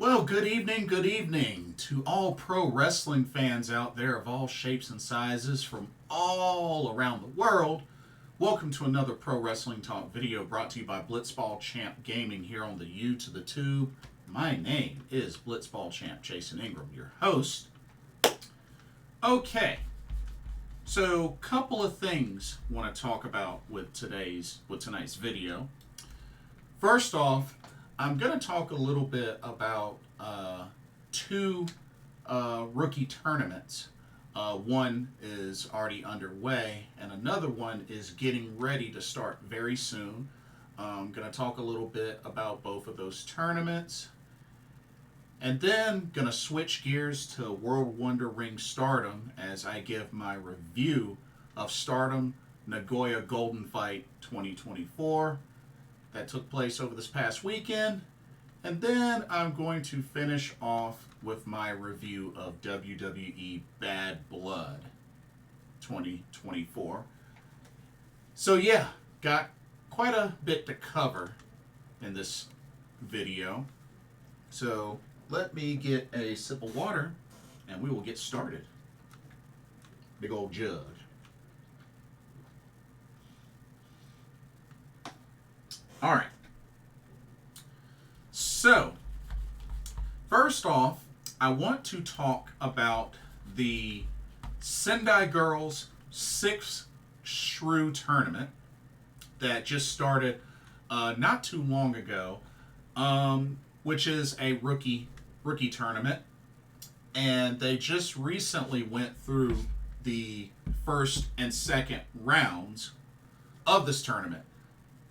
Well, good evening to all pro wrestling fans out there of all shapes and sizes from all around the world. Welcome to another Pro Wrestling Talk video brought to you by Blitzball Champ Gaming here on the U to the Tube. My name is Blitzball Champ Jason Ingram, your host. Okay, so couple of things I want to talk about with tonight's video. First off, I'm going to talk a little bit about two rookie tournaments. One is already underway, and another one is getting ready to start very soon. I'm going to talk a little bit about both of those tournaments. And then going to switch gears to World Wonder Ring Stardom as I give my review of Stardom Nagoya Golden Fight 2024. That took place over this past weekend. And then I'm going to finish off with my review of WWE Bad Blood 2024. So yeah, got quite a bit to cover in this video. So let me get a sip of water and we will get started. Big old jug. All right. So, first off, I want to talk about the Sendai Girls 6th Shrew Tournament that just started not too long ago, which is a rookie tournament. And they just recently went through the first and second rounds of this tournament,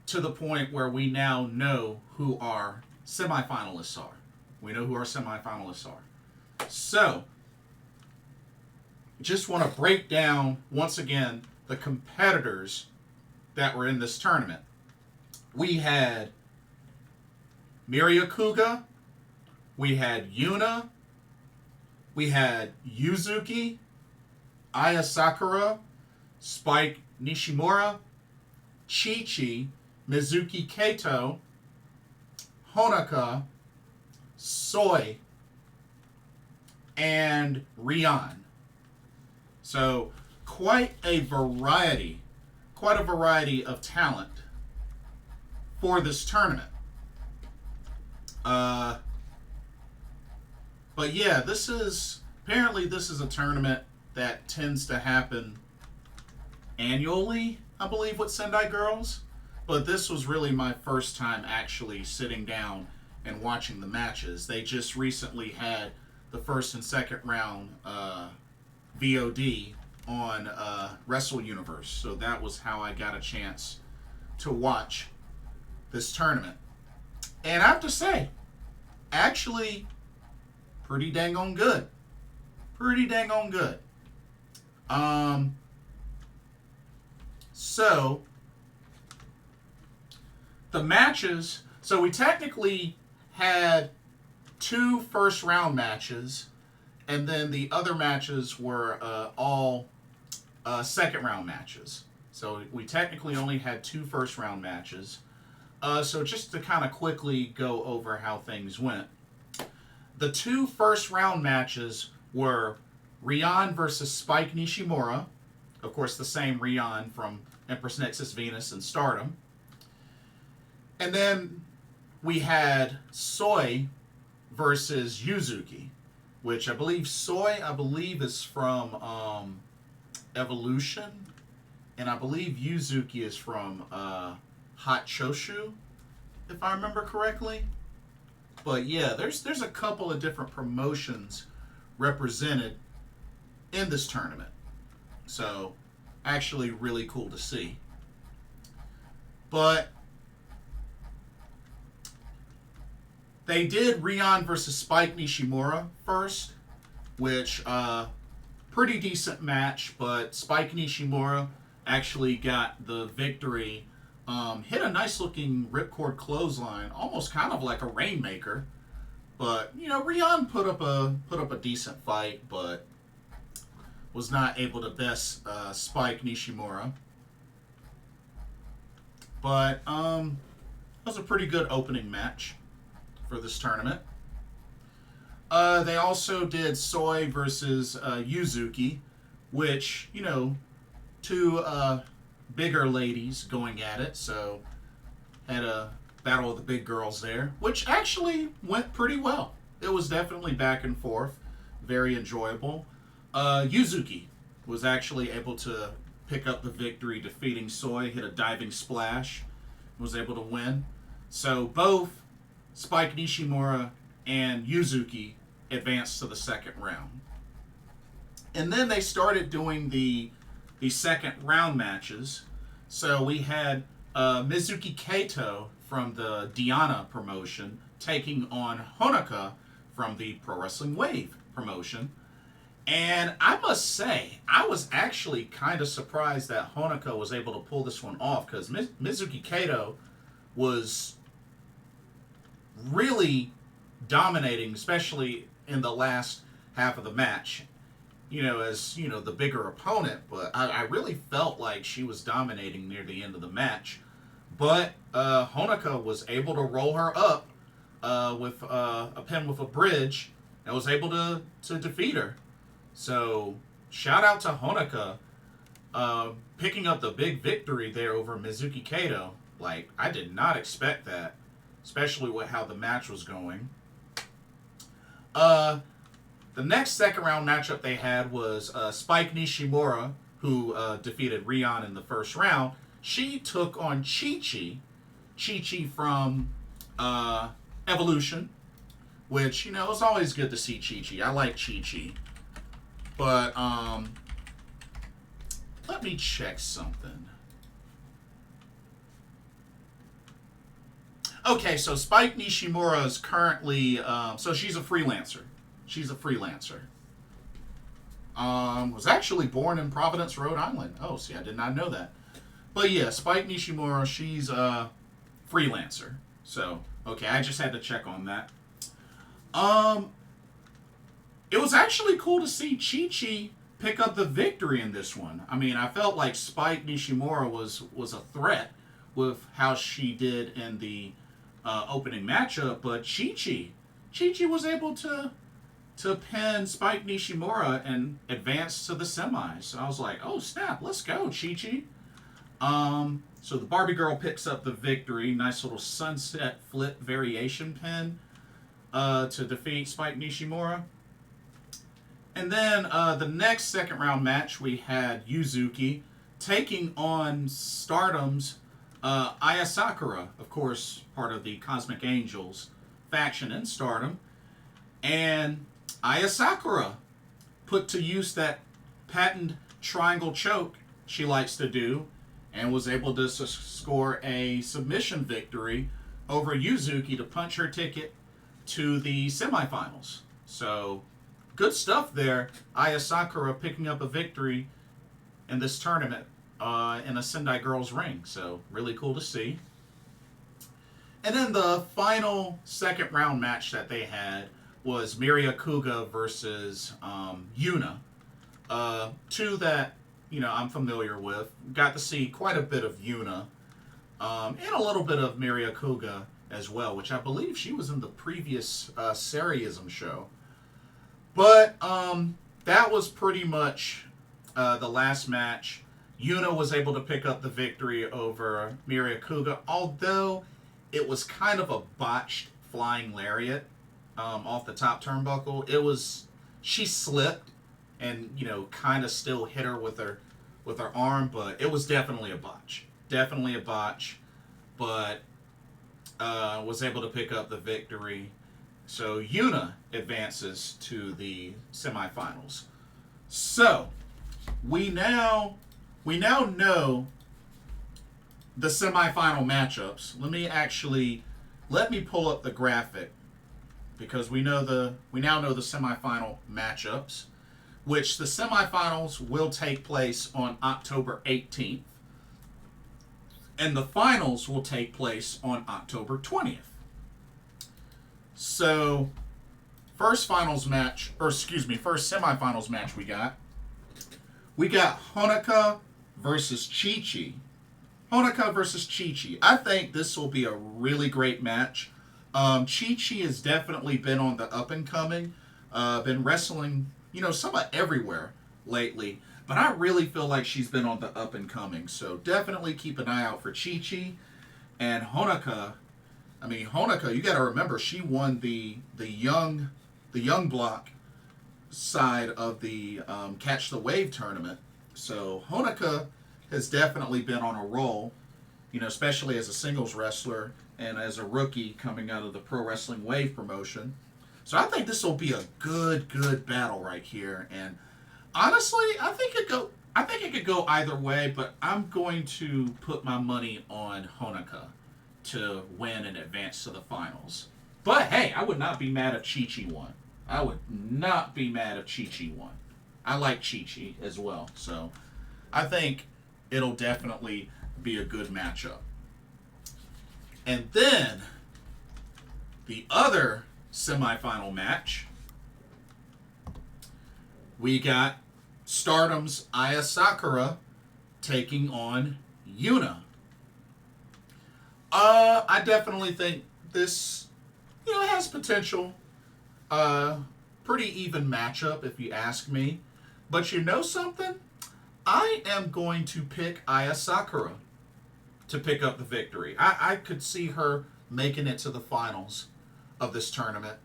to the point where we now know who our semifinalists are. We know who our semifinalists are. So, just want to break down, once again, the competitors that were in this tournament. We had Kuga, we had Yuna, we had Yuzuki, Aya Sakura, Spike Nishimura, Chi-Chi, Mizuki Kato, HANAKO, Soy, and Rian. So quite a variety of talent for this tournament. But yeah, this is a tournament that tends to happen annually, I believe, with Sendai Girls. But this was really my first time actually sitting down and watching the matches. They just recently had the first and second round VOD on Wrestle Universe. So that was how I got a chance to watch this tournament. And I have to say, actually, pretty dang on good. So, the matches, so we technically had 2 first round matches, and then the other matches were all second round matches. So we technically only had 2 first round matches. So just to kind of quickly go over how things went. The 2 first round matches were Rian versus Spike Nishimura. Of course, the same Rian from Empress Nexus Venus and Stardom. And then we had Soy versus Yuzuki, which I believe Soy is from Evolution, and I believe Yuzuki is from Hot Choshu, if I remember correctly. But yeah, there's a couple of different promotions represented in this tournament. So, actually really cool to see. But they did Rian versus Spike Nishimura first, which pretty decent match, but Spike Nishimura actually got the victory. Hit a nice looking ripcord clothesline, almost kind of like a Rainmaker. But you know, Rian put up a decent fight, but was not able to best Spike Nishimura. But it was a pretty good opening match for this tournament. They also did Soy versus Yuzuki, which, you know, two bigger ladies going at it. So had a battle of the big girls there, which actually went pretty well. It was definitely back and forth, very enjoyable. Yuzuki was actually able to pick up the victory, defeating Soy, hit a diving splash, was able to win. So both Spike Nishimura and Yuzuki advanced to the second round. And then they started doing the second round matches. So we had Mizuki Kato from the Diana promotion taking on HANAKO from the Pro Wrestling Wave promotion. And I must say, I was actually kind of surprised that HANAKO was able to pull this one off, because Mizuki Kato was really dominating, especially in the last half of the match, you know, as, you know, the bigger opponent. But I really felt like she was dominating near the end of the match. But HANAKO was able to roll her up with a pin with a bridge and was able to defeat her. So shout out to HANAKO picking up the big victory there over Mizuki Kato. Like, I did not expect that, especially with how the match was going. The next second round matchup they had was Spike Nishimura, who defeated Rian in the first round. She took on Chi-Chi from Evolution, which, you know, it's always good to see Chi-Chi. I like Chi-Chi. But let me check something. Okay, so Spike Nishimura is currently, so she's a freelancer. She's a freelancer. Was actually born in Providence, Rhode Island. Oh, see, I did not know that. But yeah, Spike Nishimura, she's a freelancer. So, okay, I just had to check on that. It was actually cool to see Chi-Chi pick up the victory in this one. I mean, I felt like Spike Nishimura was a threat with how she did in the opening matchup, but Chi-Chi was able to pin Spike Nishimura and advance to the semis. So I was like, oh snap, let's go, Chi-Chi. So the Barbie girl picks up the victory. Nice little sunset flip variation pin to defeat Spike Nishimura. And then the next second round match, we had Yuzuki taking on Stardom's Aya Sakura, of course, part of the Cosmic Angels faction in Stardom. And Aya Sakura put to use that patent triangle choke she likes to do and was able to score a submission victory over Yuzuki to punch her ticket to the semifinals. So, good stuff there. Aya Sakura picking up a victory in this tournament in a Sendai Girls ring. So, really cool to see. And then the final second round match that they had was Miria Kuga versus Yuna. Two that, you know, I'm familiar with. Got to see quite a bit of Yuna and a little bit of Miria Kuga as well, which I believe she was in the previous Seriism show. But that was pretty much the last match. Yuna was able to pick up the victory over Miria Kuga, although it was kind of a botched flying lariat off the top turnbuckle. She slipped and, you know, kind of still hit her with her arm, but it was definitely a botch. Definitely a botch, but was able to pick up the victory. So Yuna advances to the semifinals. So we now know the semifinal matchups. Let me pull up the graphic, because we now know the semifinal matchups, which the semifinals will take place on October 18th, and the finals will take place on October 20th. So, first semifinals match we got HANAKO versus Chi-Chi. HANAKO versus Chi-Chi. I think this will be a really great match. Chi-Chi has definitely been on the up and coming. Been wrestling, somewhat everywhere lately. But I really feel like she's been on the up and coming. So definitely keep an eye out for Chi Chi and Honoka. I mean, Honoka, you got to remember, she won the young block side of the Catch the Wave tournament. So Honoka has definitely been on a roll, especially as a singles wrestler and as a rookie coming out of the Pro Wrestling Wave promotion. So I think this will be a good battle right here. And honestly, I think it could go either way, but I'm going to put my money on Honoka to win and advance to the finals. But hey, I would not be mad if Chi Chi won. I would not be mad if Chi Chi won. I like Chi Chi as well. So I think it'll definitely be a good matchup. And then the other semifinal match, we got Stardom's Aya Sakura taking on Yuna. I definitely think this, has potential. Pretty even matchup if you ask me. But you know something? I am going to pick Aya Sakura to pick up the victory. I could see her making it to the finals of this tournament.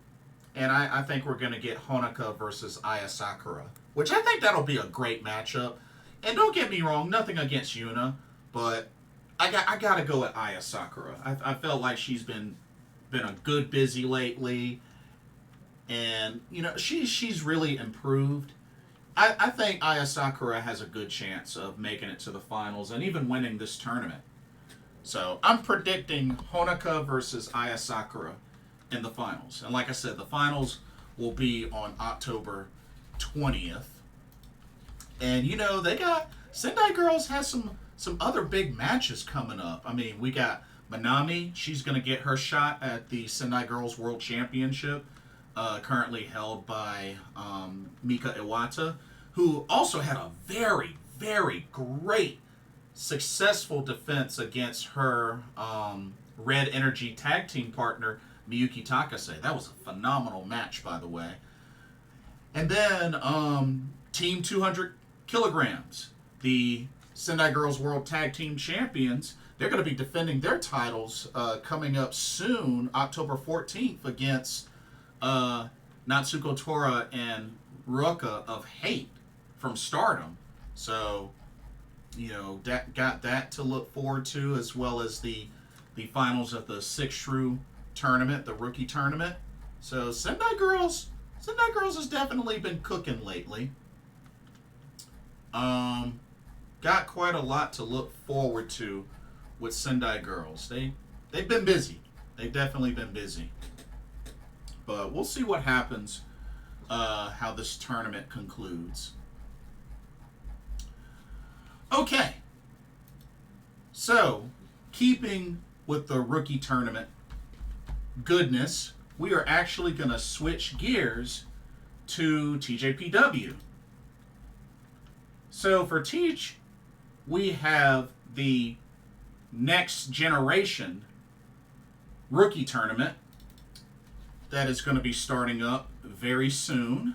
And I think we're going to get Honoka versus Aya Sakura, which I think that'll be a great matchup. And don't get me wrong, nothing against Yuna, but I got to go with Aya Sakura. I felt like she's been a good busy lately. And, she's really improved. I think Aya Sakura has a good chance of making it to the finals and even winning this tournament. So I'm predicting Honoka versus Aya Sakura in the finals. And like I said, the finals will be on October 20th. And, they got... Sendai Girls has some other big matches coming up. I mean, we got Manami. She's going to get her shot at the Sendai Girls World Championship, currently held by Mika Iwata, who also had a very, very great, successful defense against her Red Energy tag team partner, Miyuki Takase. That was a phenomenal match, by the way. And then Team 200 Kilograms, the Sendai Girls World Tag Team Champions. They're going to be defending their titles coming up soon, October 14th, against Natsuko Tora and Ruka of Hate from Stardom. So, got that to look forward to, as well as the finals of the Shrew Tournament, the rookie tournament. So Sendai Girls has definitely been cooking lately. Got quite a lot to look forward to with Sendai Girls. They've been busy. They've definitely been busy. But we'll see what happens, how this tournament concludes. Okay. So, keeping with the rookie tournament goodness, we are actually going to switch gears to TJPW. So for Teach, we have the Next Generation rookie tournament that is going to be starting up very soon.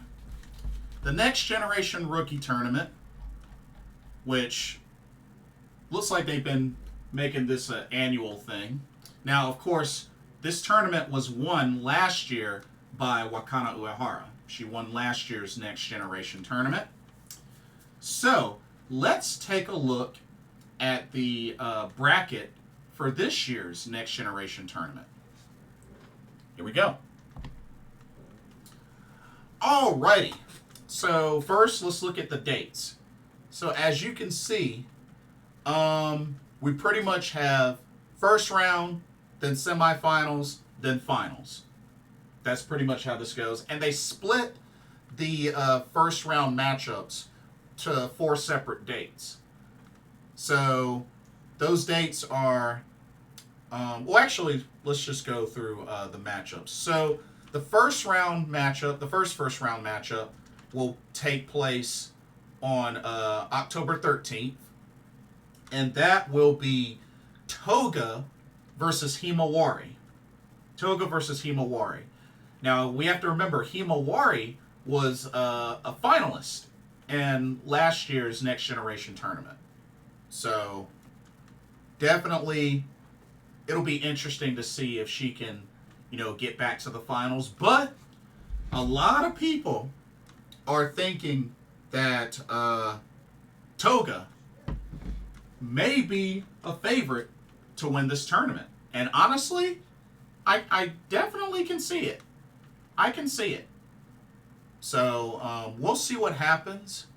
The Next Generation rookie tournament, which looks like they've been making this an annual thing. Now, of course, this tournament was won last year by Wakana Uehara. She won last year's Next Generation tournament. So, let's take a look at the bracket for this year's Next Generation tournament. Here we go. Alrighty. So, first, let's look at the dates. So, as you can see, we pretty much have first round, then semifinals, then finals. That's pretty much how this goes. And they split the first round matchups to 4 separate dates. So those dates are, well, actually, let's just go through the matchups. So the first round matchup, the first round matchup will take place on October 13th. And that will be Toga versus Himawari. Toga versus Himawari. Now, we have to remember, Himawari was a finalist in last year's Next Generation tournament. So definitely it'll be interesting to see if she can, get back to the finals. But a lot of people are thinking that Toga may be a favorite to win this tournament. And honestly, I definitely can see it. I can see it. So we'll see what happens.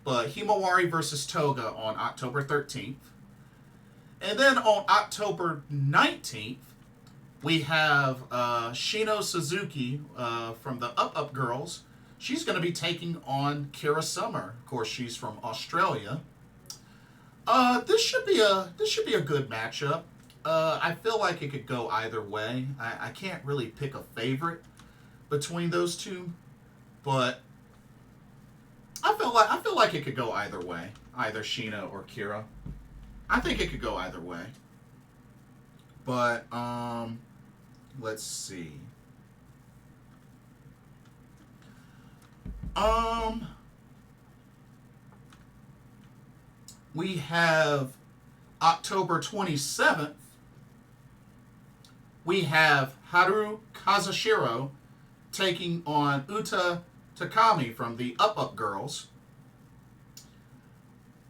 But Himawari versus Toga on October 13th. And then on October 19th, we have Shino Suzuki from the Up Girls. She's going to be taking on Kira Summer. Of course, she's from Australia. This should be a good matchup. I feel like it could go either way. I can't really pick a favorite between those two, but I feel like it could go either way, either Sheena or Kira. I think it could go either way. But let's see. We have October 27th. We have Haru Kazushiro taking on Uta Takami from the Up Girls.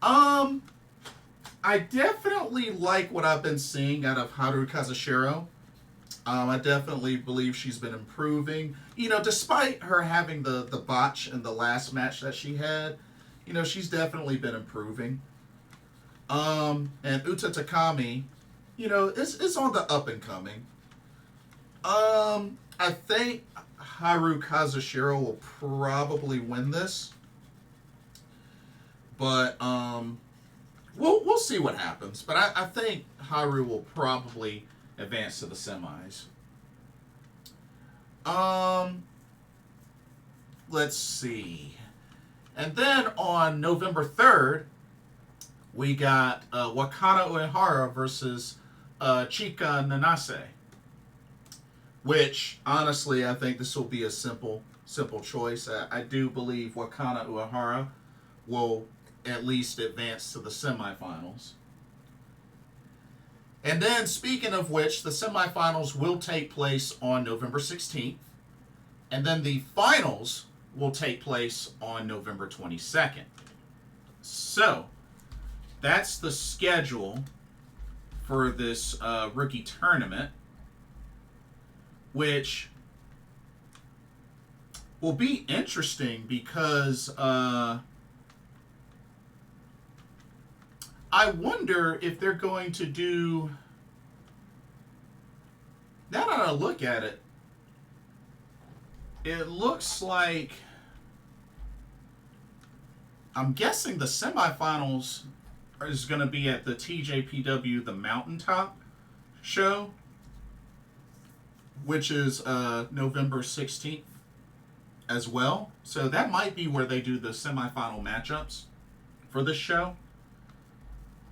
I definitely like what I've been seeing out of Haru Kazushiro. I definitely believe she's been improving. Despite her having the botch in the last match that she had, she's definitely been improving. And Uta Takami, is on the up and coming. I think Haru Kazushiro will probably win this. But we'll see what happens. But I think Haru will probably advance to the semis. Let's see. And then on November 3rd, we got Wakana Uehara versus Chika Nanase. Which, honestly, I think this will be a simple choice. I do believe Wakana Uehara will at least advance to the semifinals. And then, speaking of which, the semifinals will take place on November 16th. And then the finals will take place on November 22nd. So, that's the schedule for this rookie tournament, which will be interesting because I wonder if they're going to do, now that I look at it, it looks like, I'm guessing the semifinals is going to be at the TJPW The Mountaintop show, which is November 16th as well. So that might be where they do the semifinal matchups for this show.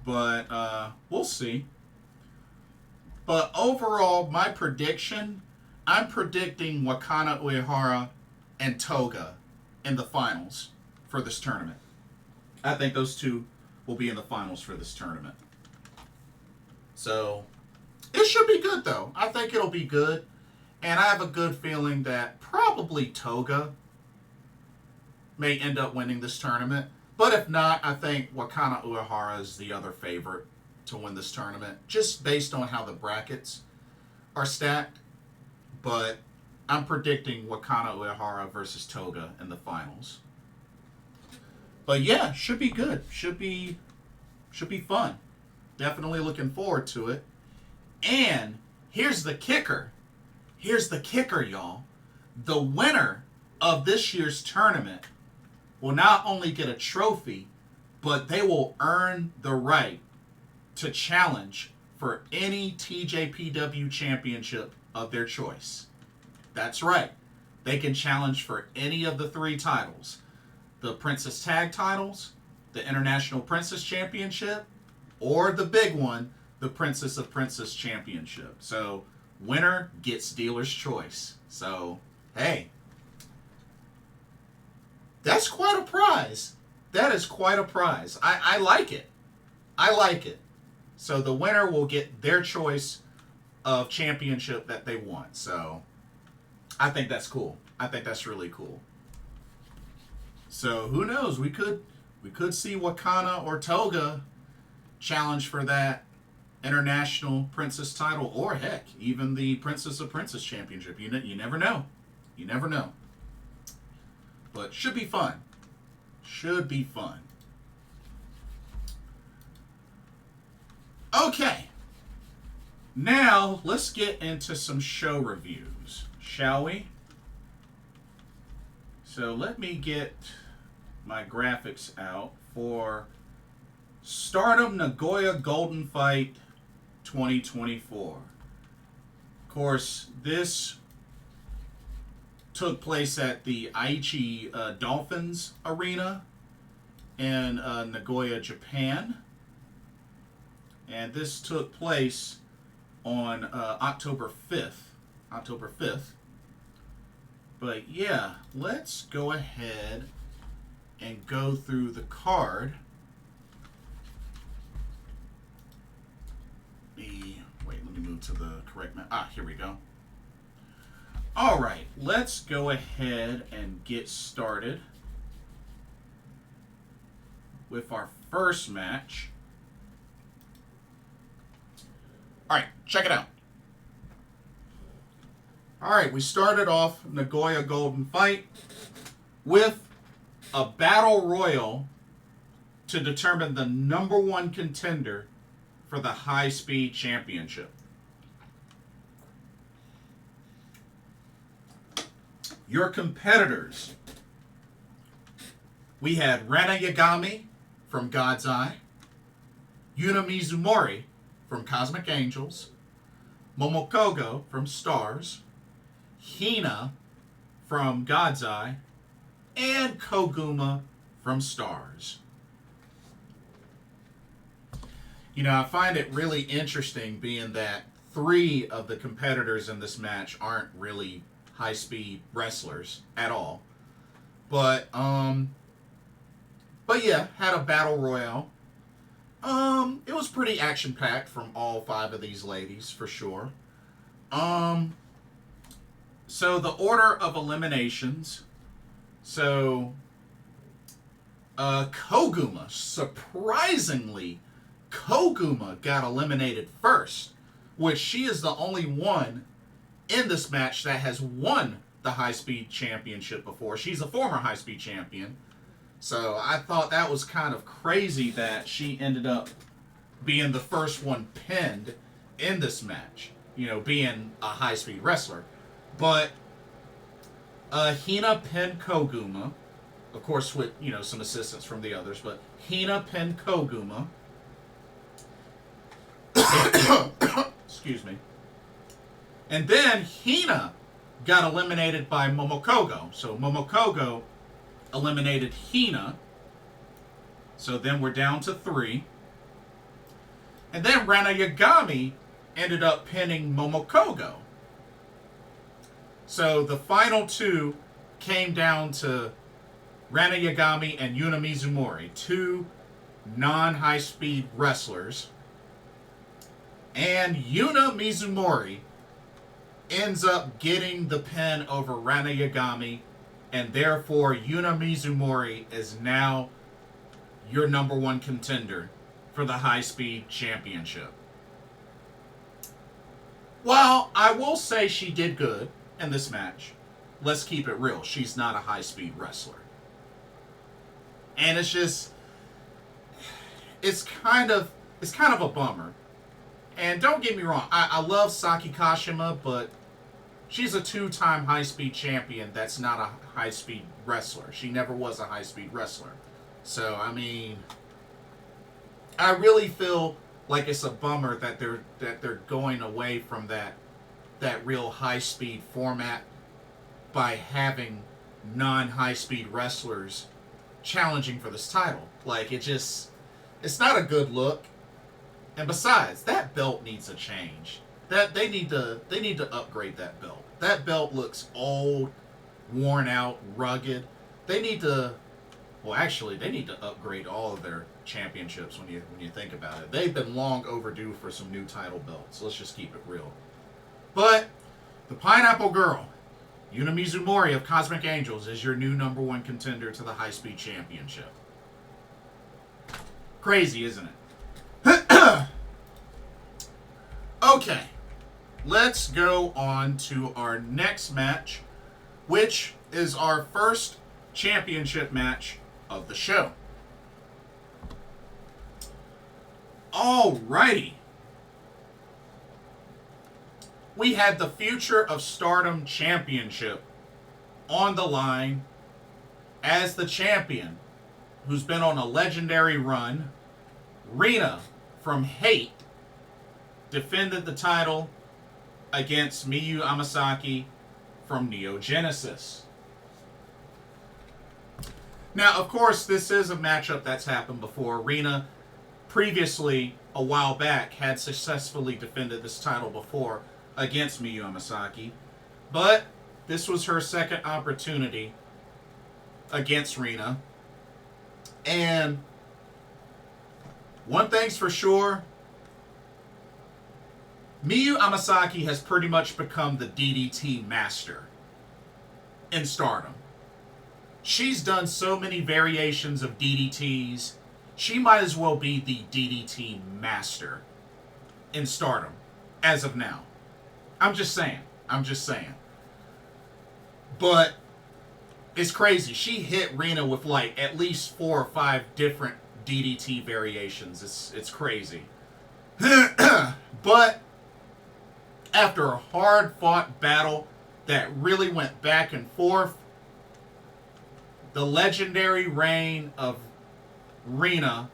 But we'll see. But overall, my prediction, I'm predicting Wakana Uehara and Toga in the finals for this tournament. I think those two will be in the finals for this tournament. So it should be good, though. I think it'll be good. And I have a good feeling that probably Toga may end up winning this tournament. But if not, I think Wakana Uehara is the other favorite to win this tournament, just based on how the brackets are stacked. But I'm predicting Wakana Uehara versus Toga in the finals. But yeah, should be good. Should be fun. Definitely looking forward to it. And here's the kicker. Here's the kicker, y'all. The winner of this year's tournament will not only get a trophy, but they will earn the right to challenge for any TJPW championship of their choice. That's right. They can challenge for any of the 3 titles. The Princess Tag titles, the International Princess Championship, or the big one, the Princess of Princess Championship. So, winner gets dealer's choice. So, hey, That's quite a prize. That is quite a prize. I like it. I like it. So the winner will get their choice of championship that they want. So I think that's cool. I think that's really cool. So who knows? We could see Wakana or Toga challenge for that international princess title, or heck, even the Princess of Princess Championship. You never know. You never know. But should be fun. Should be fun. Okay. Now, let's get into some show reviews, shall we? So let me get my graphics out for Stardom Nagoya Golden Fight 2024. Of course, this took place at the Aichi Dolphins Arena in Nagoya, Japan. And this took place on October 5th. October 5th. But yeah, let's go ahead and go through the card. Let me move to the correct map. Here we go. All right, let's go ahead and get started with our first match. All right, check it out. All right, we started off Nagoya Golden Fight with a battle royal to determine the #1 contender for the High Speed Championship. Your competitors. We had Ranna Yagami from God's Eye, Yuna Mizumori from Cosmic Angels, Momo Kohgo from Stars, Hina from God's Eye, and Koguma from Stars. You know, I find it really interesting being that 3 of the competitors in this match aren't really high-speed wrestlers at all. But yeah, had a battle royale. It was pretty action-packed from all 5 of these ladies, for sure. So the order of eliminations. So, Koguma, surprisingly, Koguma got eliminated first, which she is the only one in this match that has won the High Speed Championship before. She's a former High Speed Champion. So I thought that was kind of crazy that she ended up being the first one pinned in this match, you know, being a High Speed wrestler. But Hina pinned Koguma, of course with, you know, some assistance from the others, but Hina pinned Koguma. Excuse me. And then Hina got eliminated by Momo Kohgo. So Momo Kohgo eliminated Hina. So then we're down to 3. And then Ranna Yagami ended up pinning Momo Kohgo. So the final 2 came down to Ranna Yagami and Yuna Mizumori, 2 non-high-speed wrestlers. And Yuna Mizumori ends up getting the pin over Ranna Yagami, and therefore Yuna Mizumori is now your #1 contender for the High Speed Championship. While I will say she did good in this match, let's keep it real. She's not a high speed wrestler. And it's just, it's kind of a bummer. And don't get me wrong, I love Saki Kashima, but she's a 2-time high speed champion that's not a high speed wrestler. She never was a high speed wrestler. So, I mean, I really feel like it's a bummer that they're going away from that real high speed format by having non-high speed wrestlers challenging for this title. Like, it's not a good look. And besides, that belt needs a change. That they need to upgrade that belt. That belt looks old, worn out, rugged. they need to. Well, actually, they need to upgrade all of their championships when you think about it. They've been long overdue for some new title belts. Let's just keep it real. But the Pineapple Girl, Yuna Mizumori of Cosmic Angels, is your new #1 contender to the High Speed Championship. Crazy, isn't it? Okay, let's go on to our next match, which is our first championship match of the show. Alrighty. We had the Future of Stardom Championship on the line as the champion, who's been on a legendary run. Rina from Hate defended the title against Miyu Amasaki from Neo Genesis. Now, of course, this is a matchup that's happened before. Rina, previously, a while back, had successfully defended this title before against Miyu Amasaki. But this was her second opportunity against Rina. And one thing's for sure, Miyu Amasaki has pretty much become the DDT master in Stardom. She's done so many variations of DDTs. She might as well be the DDT master in Stardom as of now. I'm just saying. But it's crazy. She hit Rina with like at least 4 or 5 different DDT variations. It's crazy. But after a hard-fought battle that really went back and forth, the legendary reign of Rina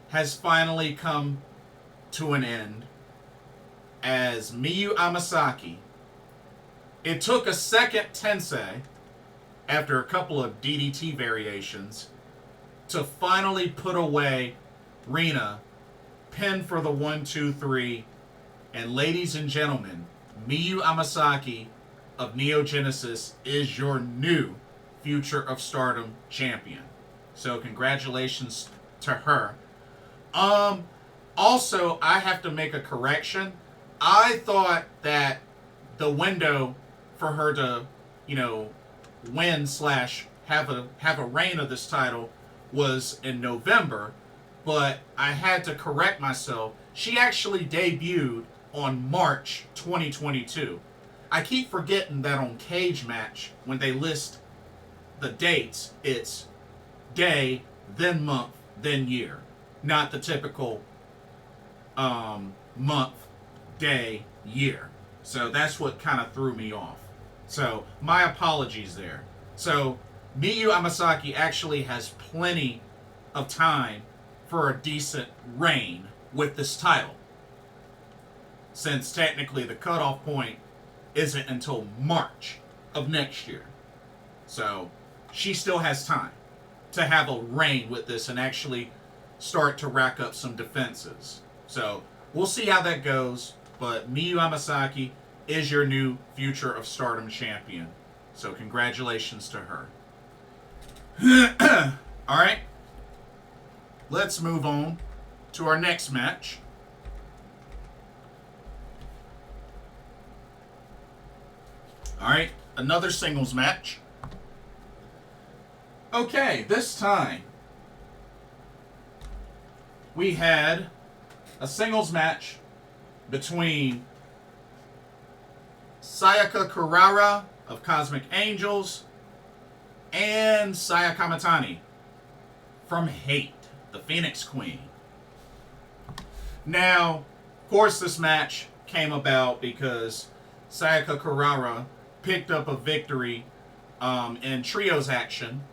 has finally come to an end as Miyu Amasaki. It took a second Tensei, after a couple of DDT variations, to finally put away Rina, pin for the 1-2-3, and ladies and gentlemen, Miyu Amasaki of Neo Genesis is your new Future of Stardom champion. So congratulations to her. Also, I have to make a correction. I thought that the window for her to, win / have a reign of this title was in November, but I had to correct myself. She actually debuted on March 2022. I keep forgetting that on Cage Match, when they list the dates, it's day, then month, then year. Not the typical month, day, year. So that's what kind of threw me off. So my apologies there. So Miyu Amasaki actually has plenty of time for a decent reign with this title, since technically the cutoff point isn't until March of next year. So she still has time to have a reign with this and actually start to rack up some defenses. So we'll see how that goes. But Miyu Amasaki is your new Future of Stardom champion. So congratulations to her. Alright. Let's move on to our next match. Alright, another singles match. Okay, this time we had a singles match between Sayaka Kurara of Cosmic Angels and Sayaka Kamitani from Hate, the Phoenix Queen. Now, of course, this match came about because Sayaka Kurara picked up a victory in trios action,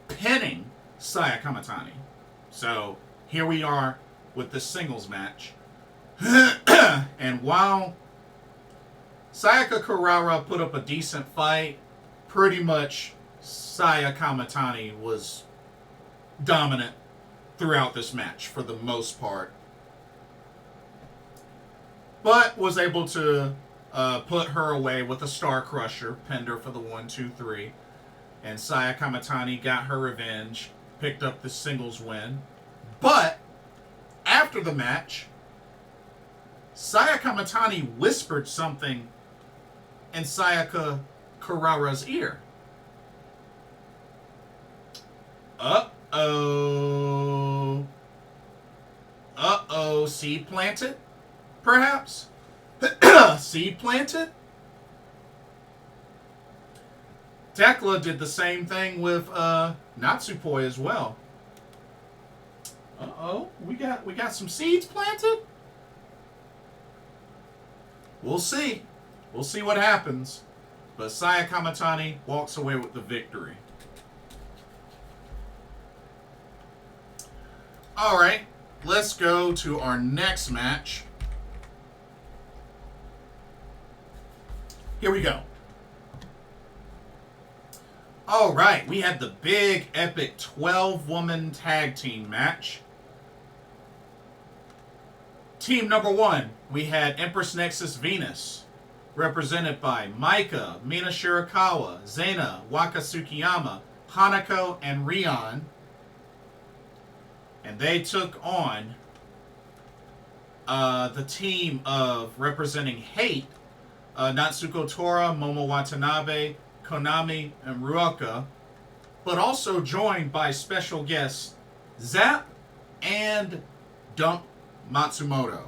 pinning Sayaka Kamitani. So here we are with this singles match. And while Sayaka Kurara put up a decent fight, pretty much Sayaka Kamitani was dominant throughout this match for the most part, but was able to put her away with a Star Crusher, pinned her for the 1-2-3. And Sayaka Kamitani got her revenge, picked up the singles win. But after the match, Sayaka Kamitani whispered something in Sayaka Kurara's ear. Uh-oh. Uh-oh. Seed planted? Perhaps? Seed planted? Tekla did the same thing with Natsuko as well. Uh-oh. We got some seeds planted? We'll see. We'll see what happens. But Sayaka Kamitani walks away with the victory. Alright, let's go to our next match. Here we go. Alright, we had the big, epic 12-woman tag team match. Team number 1, we had Empress Nexus Venus, represented by Maika, Mina Shirakawa, Xena, Waka Tsukiyama, HANAKO, and Rian. And they took on the team of representing Hate, Natsuko Tora, Momo Watanabe, Konami, and Ruaka, but also joined by special guests Zap and Dump Matsumoto.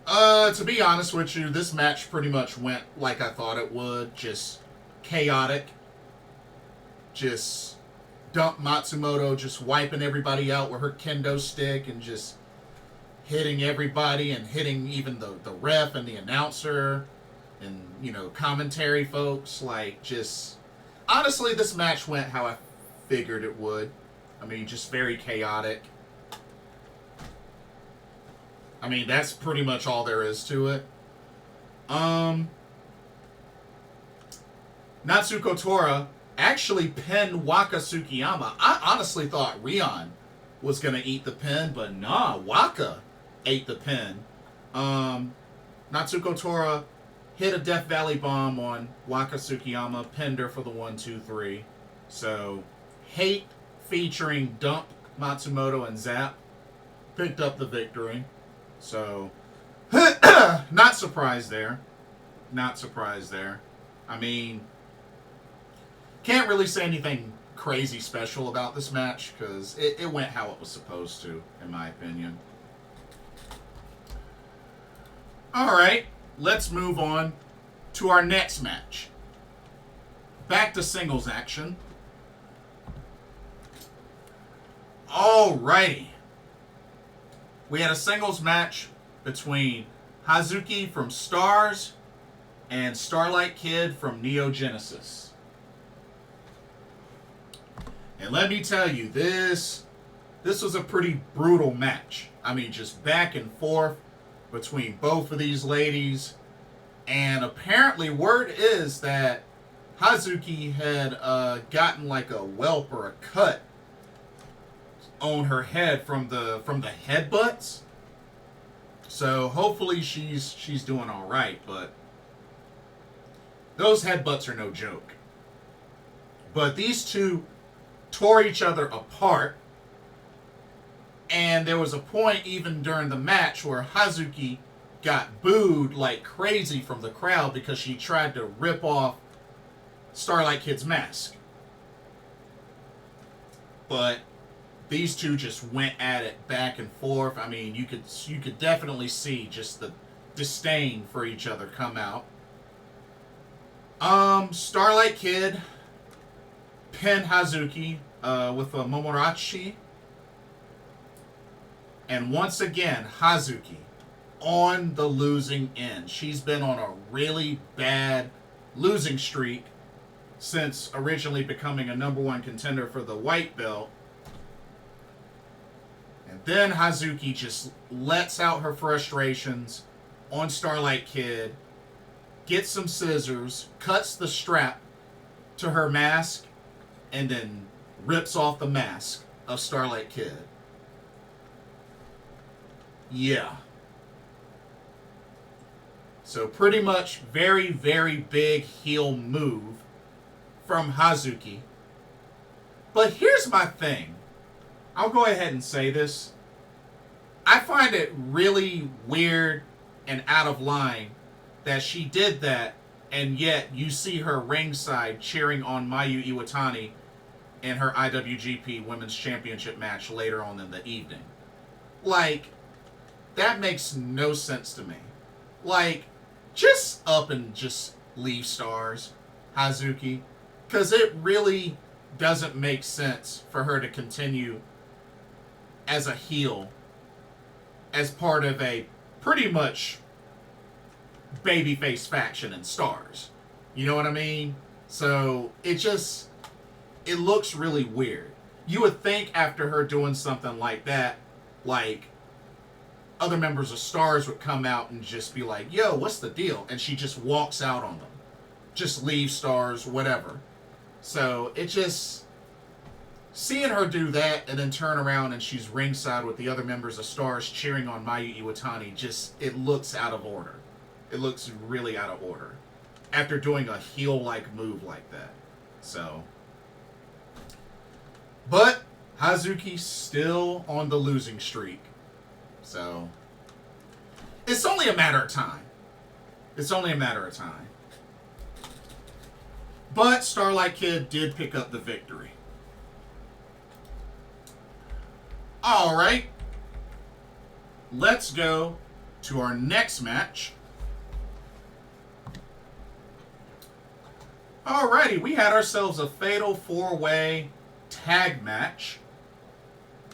To be honest with you, this match pretty much went like I thought it would. Just chaotic. Just Dump Matsumoto just wiping everybody out with her kendo stick and just hitting everybody and hitting even the ref and the announcer and, you know, commentary folks. Like, just... Honestly, this match went how I figured it would. I mean, just very chaotic. I mean, that's pretty much all there is to it. Natsuko Tora actually pinned Waka Tsukiyama. I honestly thought Rian was going to eat the pin, but nah, Waka ate the pin. Natsuko Tora hit a Death Valley bomb on Waka Tsukiyama, pinned her for the 1-2-3. So, Hate featuring Dump Matsumoto and Zap picked up the victory. So, not surprised there. Not surprised there. I mean, can't really say anything crazy special about this match because it went how it was supposed to, in my opinion. Alright, let's move on to our next match. Back to singles action. Alrighty. We had a singles match between Hazuki from Stars and Starlight Kid from Neo Genesis. And let me tell you, this was a pretty brutal match. I mean, just back and forth between both of these ladies. And apparently word is that Hazuki had gotten like a whelp or a cut on her head from the headbutts. So hopefully she's doing all right, but those headbutts are no joke. But these two tore each other apart, and there was a point even during the match where Hazuki got booed like crazy from the crowd because she tried to rip off Starlight Kid's mask. But these two just went at it back and forth. I mean, you could definitely see just the disdain for each other come out. Starlight Kid pinned Hazuki with a Momorachi. And once again, Hazuki on the losing end. She's been on a really bad losing streak since originally becoming a #1 contender for the white belt. And then Hazuki just lets out her frustrations on Starlight Kid, gets some scissors, cuts the strap to her mask, and then rips off the mask of Starlight Kid. Yeah. So pretty much very, very big heel move from Hazuki. But here's my thing. I'll go ahead and say this. I find it really weird and out of line that she did that, and yet you see her ringside cheering on Miyu Iwatani in her IWGP Women's Championship match later on in the evening. Like, that makes no sense to me. Like, just up and just leave Stars, Hazuki. Because it really doesn't make sense for her to continue as a heel as part of a pretty much babyface faction in Stars. You know what I mean? So it looks really weird. You would think after her doing something like that, like, other members of Stars would come out and just be like, yo, what's the deal? And she just walks out on them. Just leaves Stars, whatever. So it just, seeing her do that and then turn around and she's ringside with the other members of Stars cheering on Miyu Iwatani, just, it looks out of order. It looks really out of order after doing a heel-like move like that. So, but Hazuki's still on the losing streak. So, it's only a matter of time. It's only a matter of time. But Starlight Kid did pick up the victory. Alright. Let's go to our next match. Alrighty, we had ourselves a fatal 4-way tag match.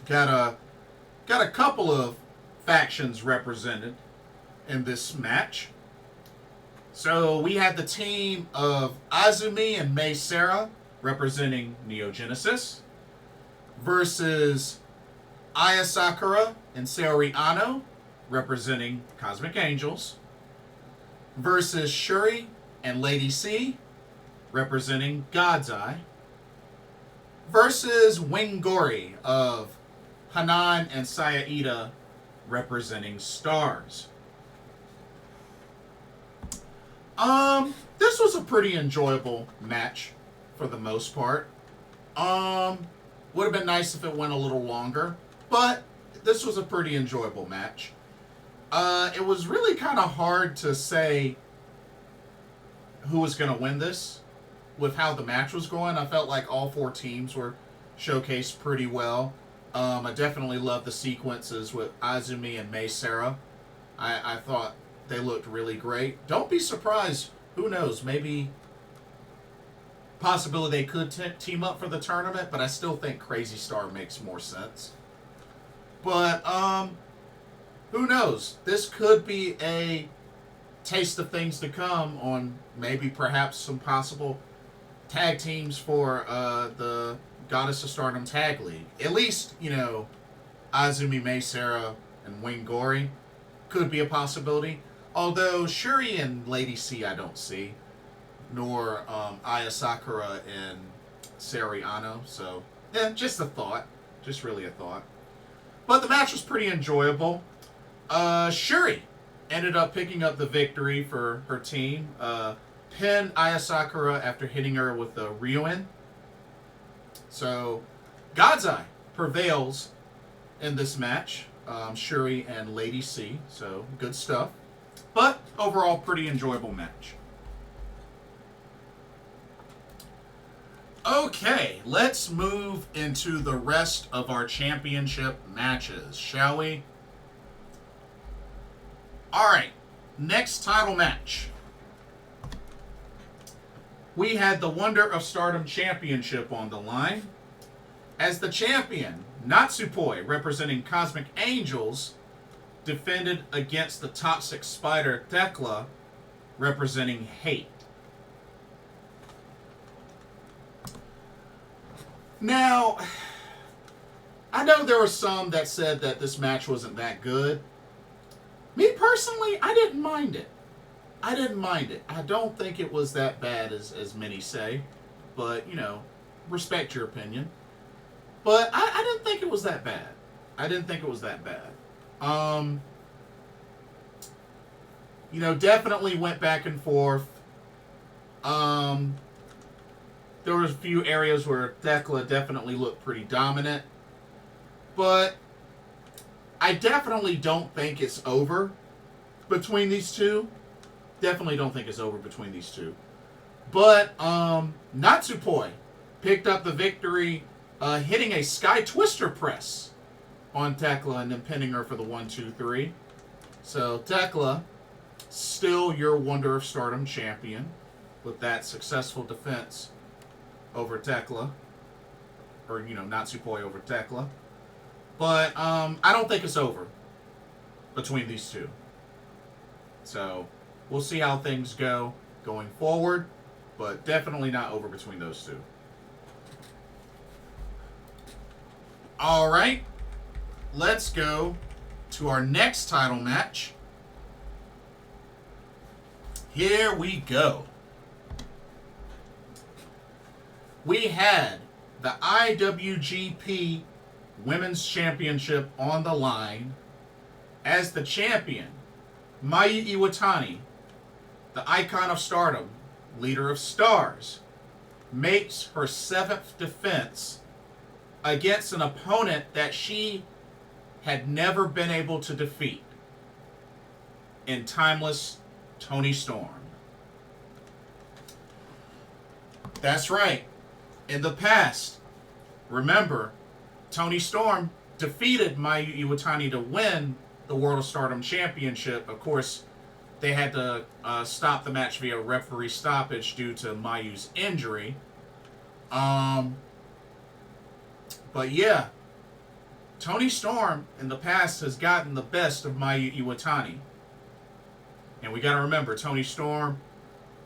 Got a couple of factions represented in this match. So we had the team of Azumi and Mei Seira representing Neo Genesis versus Aya Sakura and Saori Ano representing Cosmic Angels versus Shuri and Lady C representing God's Eye versus Wing-gori of Hanan and Sayaida representing Stars. This was a pretty enjoyable match for the most part. Would have been nice if it went a little longer, but this was a pretty enjoyable match. It was really kind of hard to say who was going to win this with how the match was going. I felt like all four teams were showcased pretty well. I definitely loved the sequences with Azumi and Mei Seira. I thought they looked really great. Don't be surprised. Who knows? Maybe possibility they could team up for the tournament, but I still think Crazy Star makes more sense. But who knows? This could be a taste of things to come on maybe perhaps some possible tag teams for the Goddess of Stardom Tag League. At least, you know, Azumi, Mei Seira, and Wing-gori could be a possibility. Although Shuri and Lady C I don't see. Nor Aya Sakura and Saori Ano. So, yeah, just a thought. Just really a thought. But the match was pretty enjoyable. Shuri ended up picking up the victory for her team. Pinned Aya Sakura after hitting her with the Rian. So, God's Eye prevails in this match. Shuri and Lady C. So, good stuff. But, overall, pretty enjoyable match. Okay, let's move into the rest of our championship matches, shall we? Alright, next title match. We had the Wonder of Stardom Championship on the line. As the champion, Natsuko, representing Cosmic Angels, defended against the Toxic Spider, Thekla, representing Hate. Now, I know there were some that said that this match wasn't that good. Me personally, I didn't mind it. I didn't mind it. I don't think it was that bad as many say. But, you know, respect your opinion. But I didn't think it was that bad. I didn't think it was that bad. definitely went back and forth. There was a few areas where Thekla definitely looked pretty dominant. But I definitely don't think it's over between these two. Definitely don't think it's over between these two. But Natsuko picked up the victory, hitting a Sky Twister press on Thekla and then pinning her for the 1-2-3. So Thekla, still your Wonder of Stardom champion with that successful defense over Thekla. Or, Natsuko over Thekla. But I don't think it's over between these two. So we'll see how things go going forward. But definitely not over between those two. All right. Let's go to our next title match. Here we go. We had the IWGP Women's Championship on the line as the champion, Mayu Iwatani, the icon of Stardom, leader of Stars, makes her 7th defense against an opponent that she had never been able to defeat in timeless Toni Storm. That's right. In the past, remember, Toni Storm defeated Mayu Iwatani to win the World of Stardom Championship. Of course, they had to stop the match via referee stoppage due to Mayu's injury. But yeah, Toni Storm in the past has gotten the best of Mayu Iwatani. And we got to remember, Toni Storm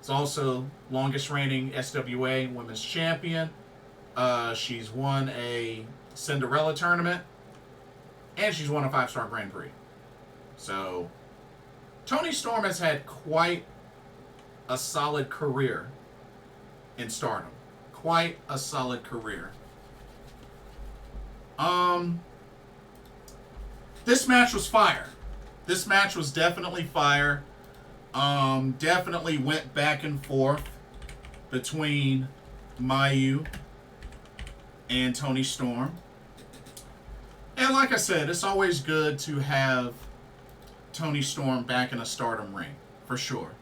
is also longest reigning SWA Women's Champion. She's won a Cinderella tournament. And she's won a 5-star Grand Prix. So, Toni Storm has had quite a solid career in Stardom. Quite a solid career. This match was fire. This match was definitely fire. Definitely went back and forth between Mayu and Toni Storm. And like I said, it's always good to have Toni Storm back in a Stardom ring, for sure.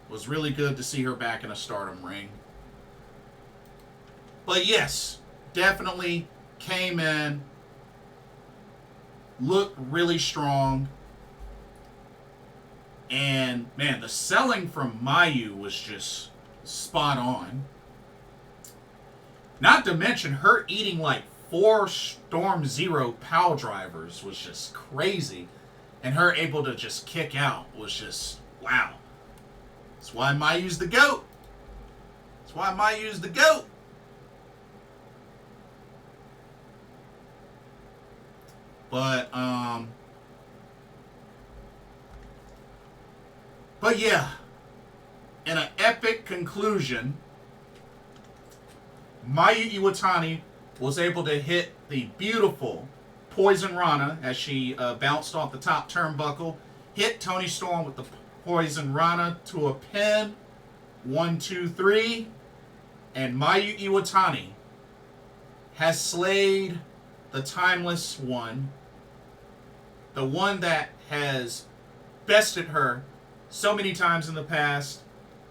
It was really good to see her back in a Stardom ring. But yes, definitely came in, looked really strong. And man, the selling from Mayu was just spot on. Not to mention her eating like 4 Storm Zero power drivers was just crazy. And her able to just kick out was just, wow. That's why Mayu's the GOAT. That's why Mayu's the GOAT. But yeah, in an epic conclusion, Mayu Iwatani was able to hit the beautiful Poison Ranna as she bounced off the top turnbuckle, hit Toni Storm with the Poison Ranna to a pin, 1-2-3, and Mayu Iwatani has slayed the timeless one, the one that has bested her so many times in the past,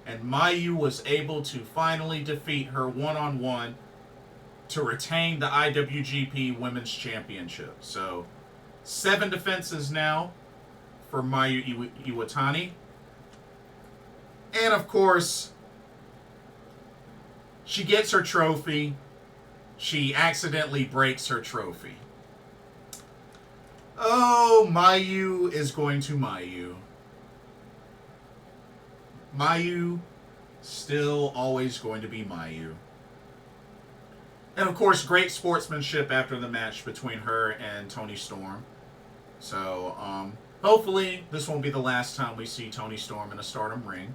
and Mayu was able to finally defeat her one-on-one to retain the IWGP Women's Championship. So, 7 defenses now for Mayu Iwatani. And of course, she gets her trophy. She accidentally breaks her trophy. Oh, Mayu is going to Mayu. Mayu, still always going to be Mayu. And of course, great sportsmanship after the match between her and Toni Storm. So, hopefully, this won't be the last time we see Toni Storm in a Stardom ring.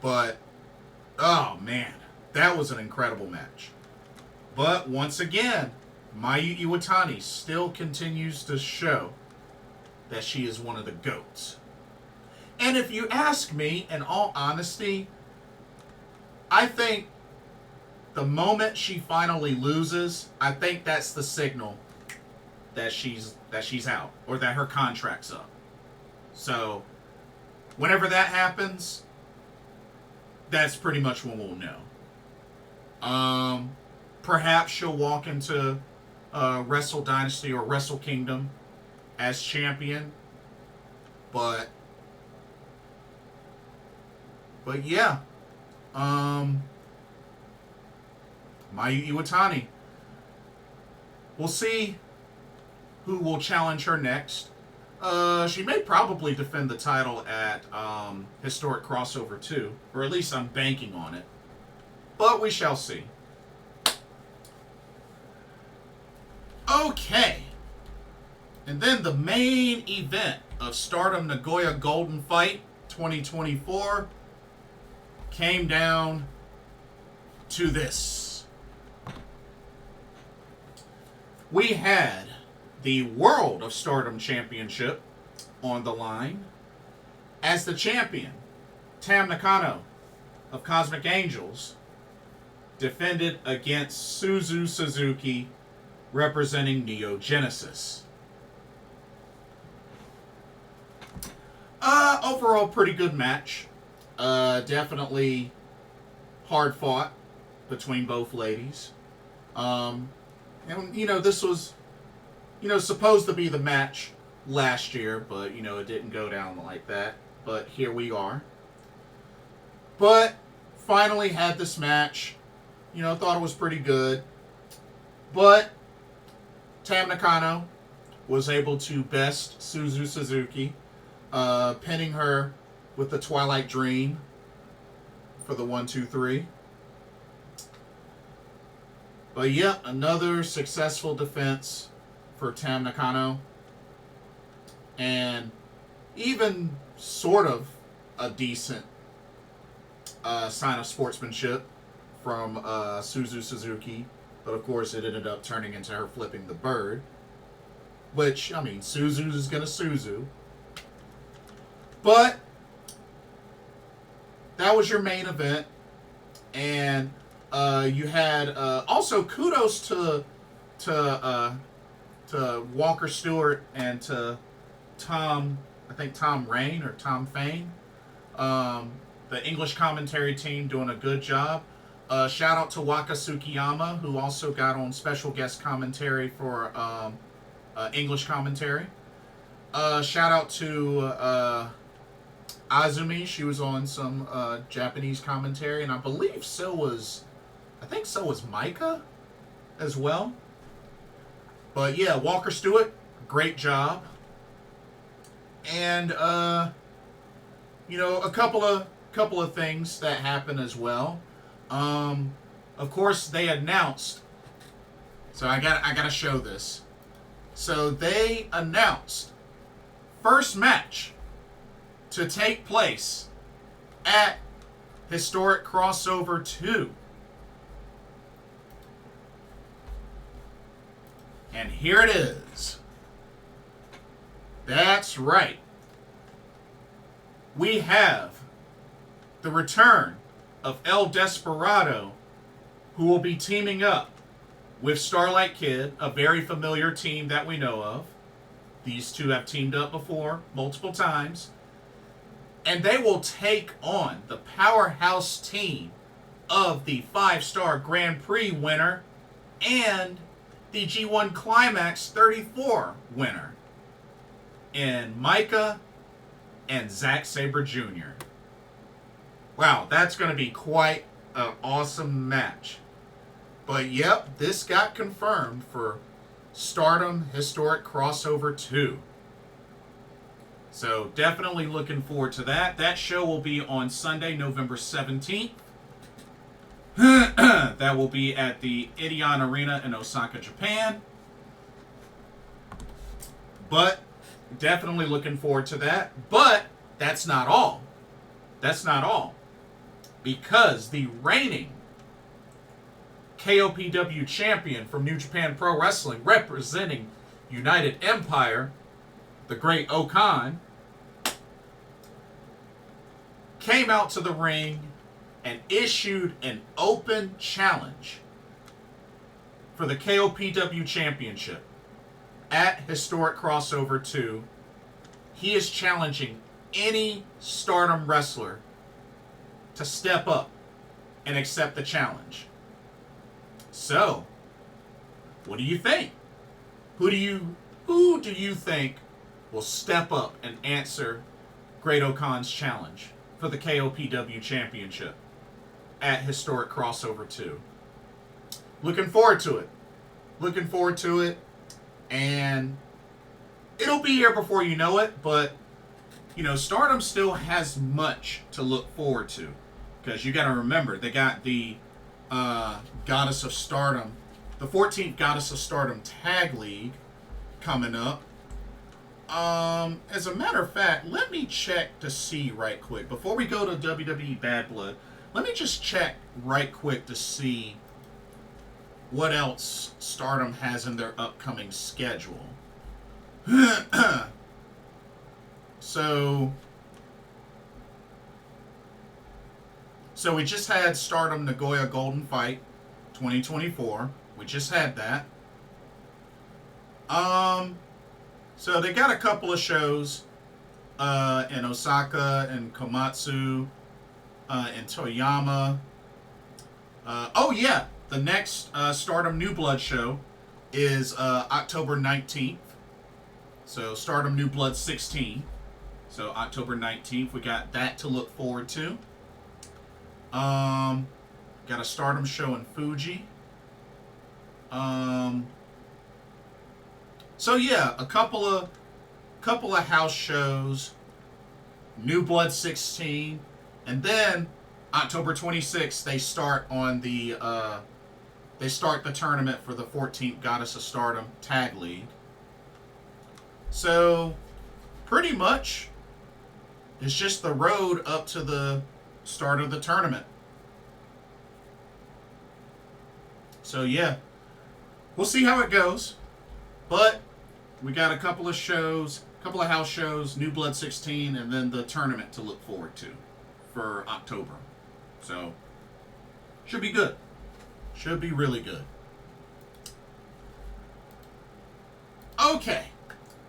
But, oh man, that was an incredible match. But once again, Mayu Iwatani still continues to show that she is one of the GOATs. And if you ask me, in all honesty, I think the moment she finally loses, I think that's the signal that she's out, or that her contract's up. So whenever that happens, that's pretty much when we'll know. Perhaps she'll walk into Wrestle Dynasty or Wrestle Kingdom as champion, but yeah, Mayu Iwatani. We'll see who will challenge her next. She may probably defend the title at Historic Crossover 2, or at least I'm banking on it. But we shall see. Okay. And then the main event of Stardom Nagoya Golden Fight 2024 came down to this. We had the World of Stardom Championship on the line, as the champion, Tam Nakano of Cosmic Angels, defended against Suzu Suzuki, representing Neo Genesis. Overall, pretty good match. Definitely hard fought between both ladies. And, this was, supposed to be the match last year, but, it didn't go down like that. But here we are. But finally had this match. Thought it was pretty good. But Tam Nakano was able to best Suzu Suzuki, pinning her with the Twilight Dream for the 1-2-3. But yeah, another successful defense for Tam Nakano. And even sort of a decent sign of sportsmanship from Suzu Suzuki. But of course it ended up turning into her flipping the bird. Which, Suzu is going to Suzu. But that was your main event. And you had also kudos to Walker Stewart and to Tom Rain or Tom Fain, the English commentary team, doing a good job. Shout out to Waka Tsukiyama, who also got on special guest commentary for English commentary. Shout out to Azumi. She was on some Japanese commentary, and I believe so was Maika as well. But yeah, Walker Stewart, great job. And a couple of things that happened as well. Of course, they announced. So I gotta show this. So they announced first match to take place at Historic Crossover 2. And here it is. That's right. We have the return of El Desperado, who will be teaming up with Starlight Kid, a very familiar team that we know of. These two have teamed up before, multiple times. And they will take on the powerhouse team of the 5-star Grand Prix winner and the G1 Climax 34 winner in Maika and Zack Sabre Jr. Wow, that's going to be quite an awesome match. But yep, this got confirmed for Stardom Historic Crossover 2. So definitely looking forward to that. That show will be on Sunday, November 17th. That will be at the Ideon Arena in Osaka, Japan. But definitely looking forward to that. But that's not all. That's not all. Because the reigning KOPW champion from New Japan Pro Wrestling, representing United Empire, the Great Okan, came out to the ring and issued an open challenge for the KOPW Championship at Historic Crossover 2. He is challenging any Stardom wrestler to step up and accept the challenge. So, what do you think? Who do you think will step up and answer Great-O-Khan's challenge for the KOPW Championship at Historic Crossover 2? Looking forward to it. Looking forward to it. And it'll be here before you know it, but Stardom still has much to look forward to. Because you got to remember, they got the Goddess of Stardom, the 14th Goddess of Stardom Tag League coming up. As a matter of fact, let me check to see right quick. Before we go to WWE Bad Blood, let me just check right quick to see what else Stardom has in their upcoming schedule. So we just had Stardom Nagoya Golden Fight 2024. We just had that. So they got a couple of shows in Osaka and Komatsu, in Toyama. Oh yeah, the next Stardom New Blood show is October 19th. So Stardom New Blood 16. So October 19th, we got that to look forward to. Got a Stardom show in Fuji. So yeah, a couple of house shows, New Blood 16, and then October 26th they start the tournament for the 14th Goddess of Stardom Tag League. So pretty much it's just the road up to the start of the tournament. So yeah, we'll see how it goes. But we got a couple of shows, a couple of house shows, New Blood 16, and then the tournament to look forward to for October. So should be good. Should be really good. Okay.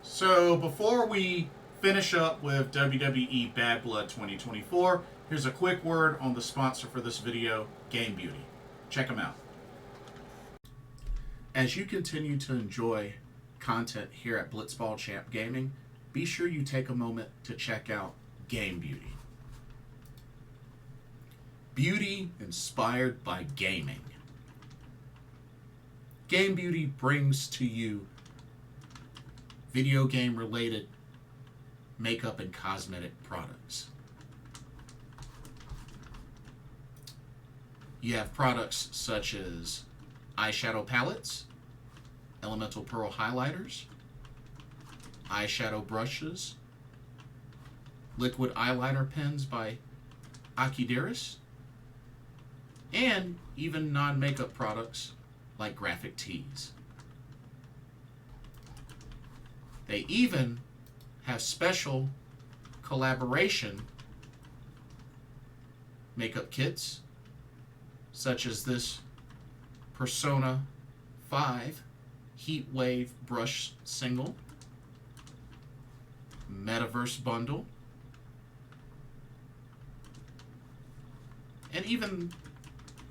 So before we finish up with WWE Bad Blood 2024, here's a quick word on the sponsor for this video, Game Beauty. Check them out. As you continue to enjoy content here at Blitzball Champ Gaming, be sure you take a moment to check out Game Beauty. Beauty inspired by gaming. Game Beauty brings to you video game related makeup and cosmetic products. You have products such as eyeshadow palettes, elemental pearl highlighters, eyeshadow brushes, liquid eyeliner pens by Akideris, and even non-makeup products like graphic tees. They even have special collaboration makeup kits, such as this Persona 5 Heat Wave Brush Single, Metaverse Bundle, and even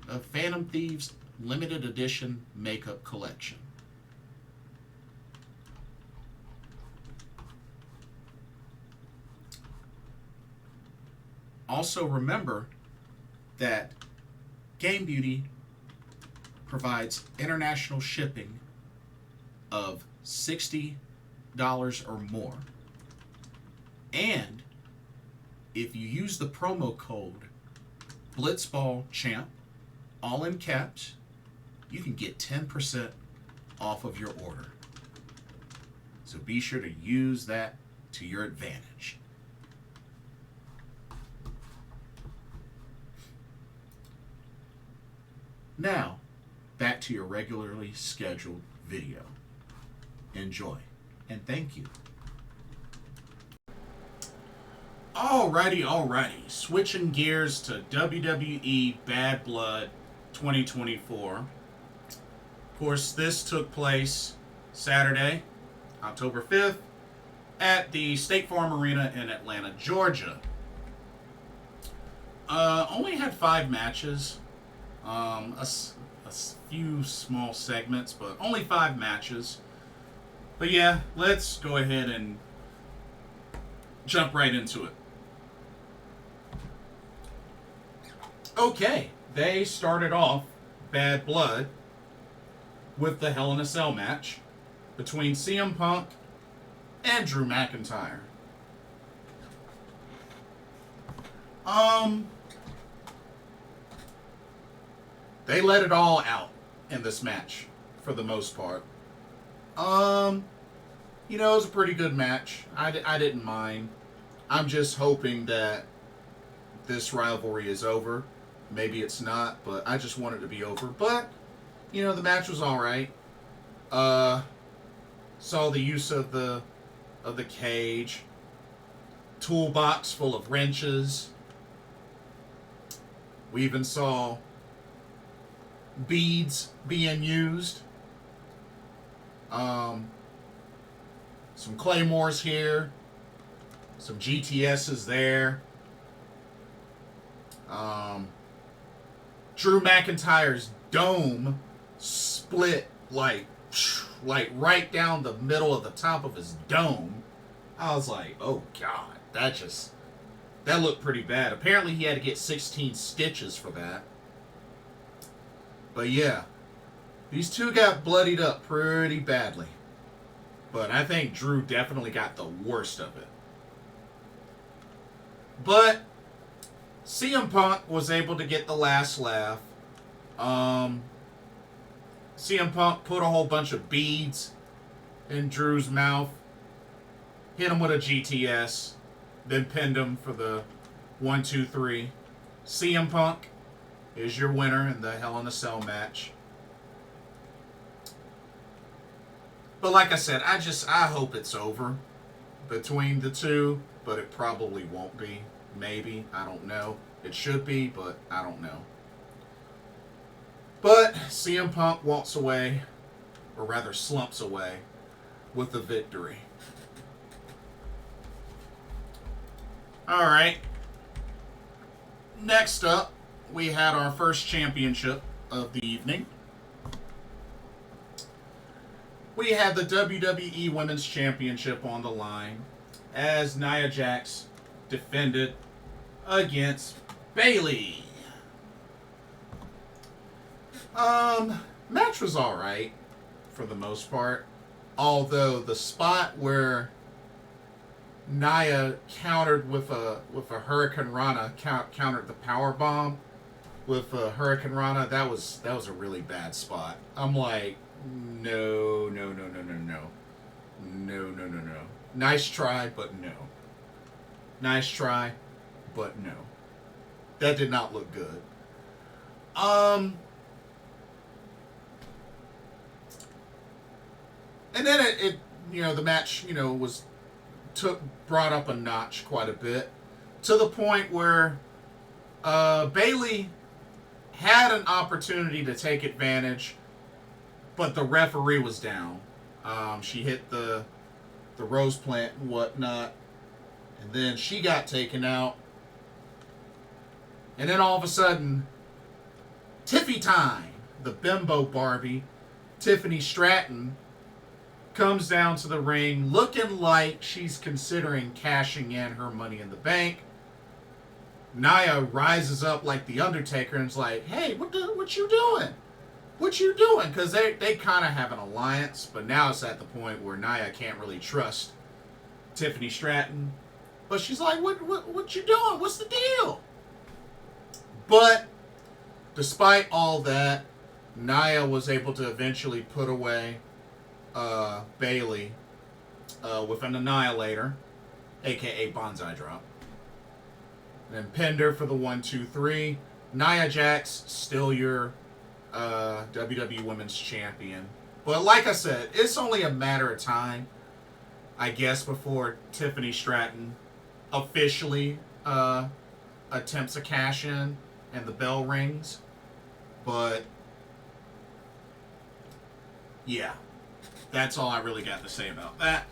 a Phantom Thieves limited edition makeup collection. Also remember that Game Beauty provides international shipping of $60 or more. And if you use the promo code BlitzballChamp, all in caps, you can get 10% off of your order. So be sure to use that to your advantage. Now, back to your regularly scheduled video. Enjoy, and thank you. Alrighty. Switching gears to WWE Bad Blood 2024. Of course, this took place Saturday, October 5th, at the State Farm Arena in Atlanta, Georgia. Only had 5 matches. A few small segments, but only 5 matches. But yeah, let's go ahead and jump right into it. Okay, they started off Bad Blood with the Hell in a Cell match between CM Punk and Drew McIntyre. They let it all out in this match for the most part. It was a pretty good match. I didn't mind. I'm just hoping that this rivalry is over. Maybe it's not, but I just want it to be over. But, the match was alright. Saw the use of the cage. Toolbox full of wrenches. We even saw beads being used. Some claymores here. Some GTSs there. Drew McIntyre's dome split like right down the middle of the top of his dome. I was like, oh god, that looked pretty bad. Apparently he had to get 16 stitches for that. But yeah, these two got bloodied up pretty badly. But I think Drew definitely got the worst of it. But CM Punk was able to get the last laugh. CM Punk put a whole bunch of beads in Drew's mouth. Hit him with a GTS. Then pinned him for the 1, 2, 3. CM Punk is your winner in the Hell in a Cell match. But like I said, I hope it's over between the two, but it probably won't be. Maybe. I don't know. It should be, but I don't know. But CM Punk walks away, or rather slumps away, with the victory. Alright. Next up, we had our first championship of the evening. We had the WWE Women's Championship on the line as Nia Jax defended against Bayley. Match was alright for the most part. Although the spot where Nia countered with a Hurricane Ranna, countered the power bomb with a Hurricane Ranna, that was a really bad spot. I'm like, no. Nice try, but no. Nice try, but no. That did not look good. And then it the match, brought up a notch quite a bit, to the point where Bayley had an opportunity to take advantage, but the referee was down. She hit the rose plant and whatnot, and then she got taken out. And then all of a sudden, Tiffy time, the bimbo Barbie, Tiffany Stratton, comes down to the ring looking like she's considering cashing in her Money in the Bank. Nia rises up like the Undertaker and is like, hey, what you doing? What you doing? Because they kind of have an alliance, but now it's at the point where Nia can't really trust Tiffany Stratton. But she's like, what you doing? What's the deal? But despite all that, Nia was able to eventually put away Bayley with an Annihilator, aka Bonsai Drop. And then pinned her for the 1, 2, 3. Nia Jax, still your WWE Women's Champion. But like I said, it's only a matter of time, I guess, before Tiffany Stratton officially attempts a cash-in and the bell rings. But, yeah, that's all I really got to say about that.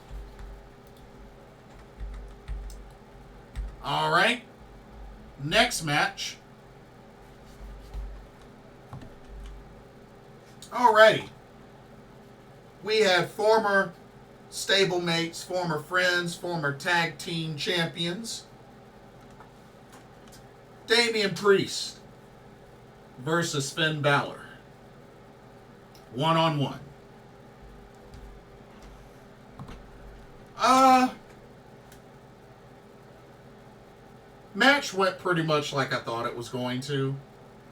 All right, next match. Alrighty, we have former stablemates, former friends, former tag team champions, Damian Priest versus Finn Balor, 1-on-1. Match went pretty much like I thought it was going to,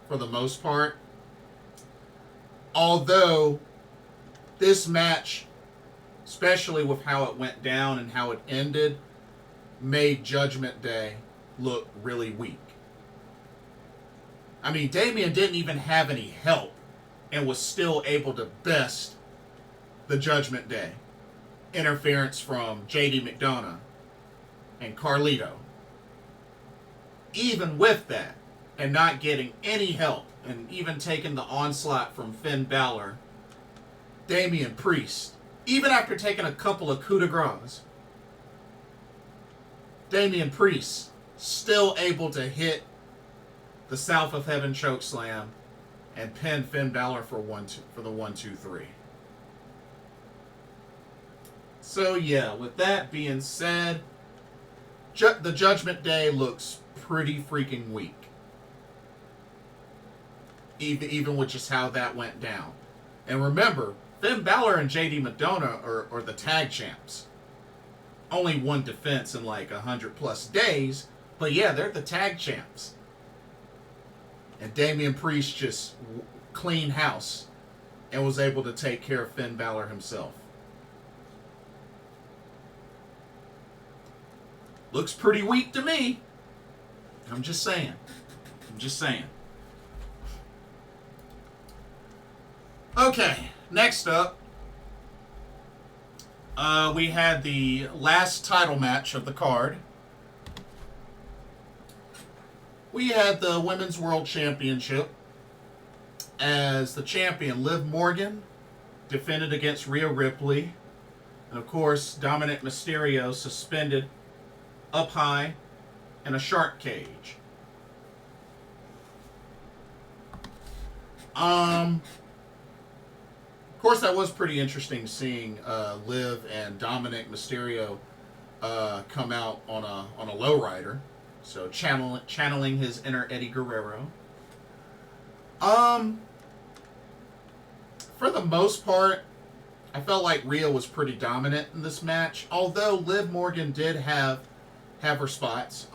for the most part. Although, this match, especially with how it went down and how it ended, made Judgment Day look really weak. I mean, Damian didn't even have any help and was still able to best the Judgment Day. Interference from JD McDonough and Carlito. Even with that, and not getting any help, and even taking the onslaught from Finn Balor, Damian Priest, even after taking a couple of coup de grace, Damian Priest still able to hit the South of Heaven chokeslam and pin Finn Balor for the 1-2-3. So yeah, with that being said, the Judgment Day looks pretty freaking weak. Even with just how that went down. And remember, Finn Balor and JD McDonough are the tag champs. Only one defense in like 100+ days, but yeah, they're the tag champs. And Damian Priest just cleaned house and was able to take care of Finn Balor himself. Looks pretty weak to me. I'm just saying. Okay, next up, we had the last title match of the card. We had the Women's World Championship as the champion, Liv Morgan, defended against Rhea Ripley. And of course, Dominic Mysterio suspended up high in a shark cage. Of course, that was pretty interesting seeing Liv and Dominic Mysterio come out on a lowrider, so channeling his inner Eddie Guerrero. For the most part, I felt like Rhea was pretty dominant in this match. Although Liv Morgan did have her spots,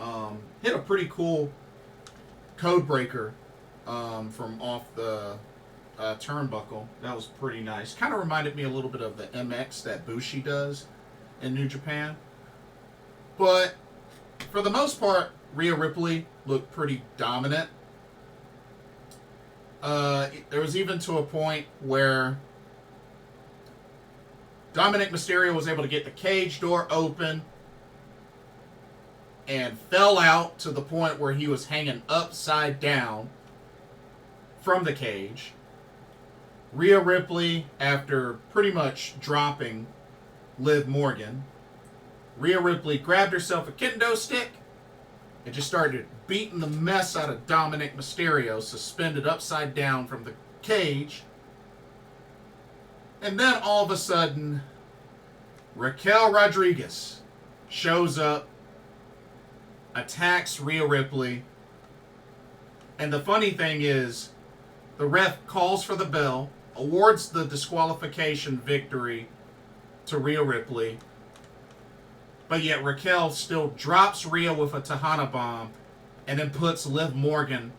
hit a pretty cool code breaker from off the turnbuckle. That was pretty nice. Kind of reminded me a little bit of the MX that Bushi does in New Japan. But for the most part, Rhea Ripley looked pretty dominant. There was even to a point where Dominic Mysterio was able to get the cage door open and fell out to the point where he was hanging upside down from the cage. Rhea Ripley, after pretty much dropping Liv Morgan, Rhea Ripley grabbed herself a kendo stick and just started beating the mess out of Dominic Mysterio, suspended upside down from the cage. And then all of a sudden, Raquel Rodriguez shows up, attacks Rhea Ripley, and the funny thing is, the ref calls for the bell, awards the disqualification victory to Rhea Ripley, but yet Raquel still drops Rhea with a Tejana bomb and then puts Liv Morgan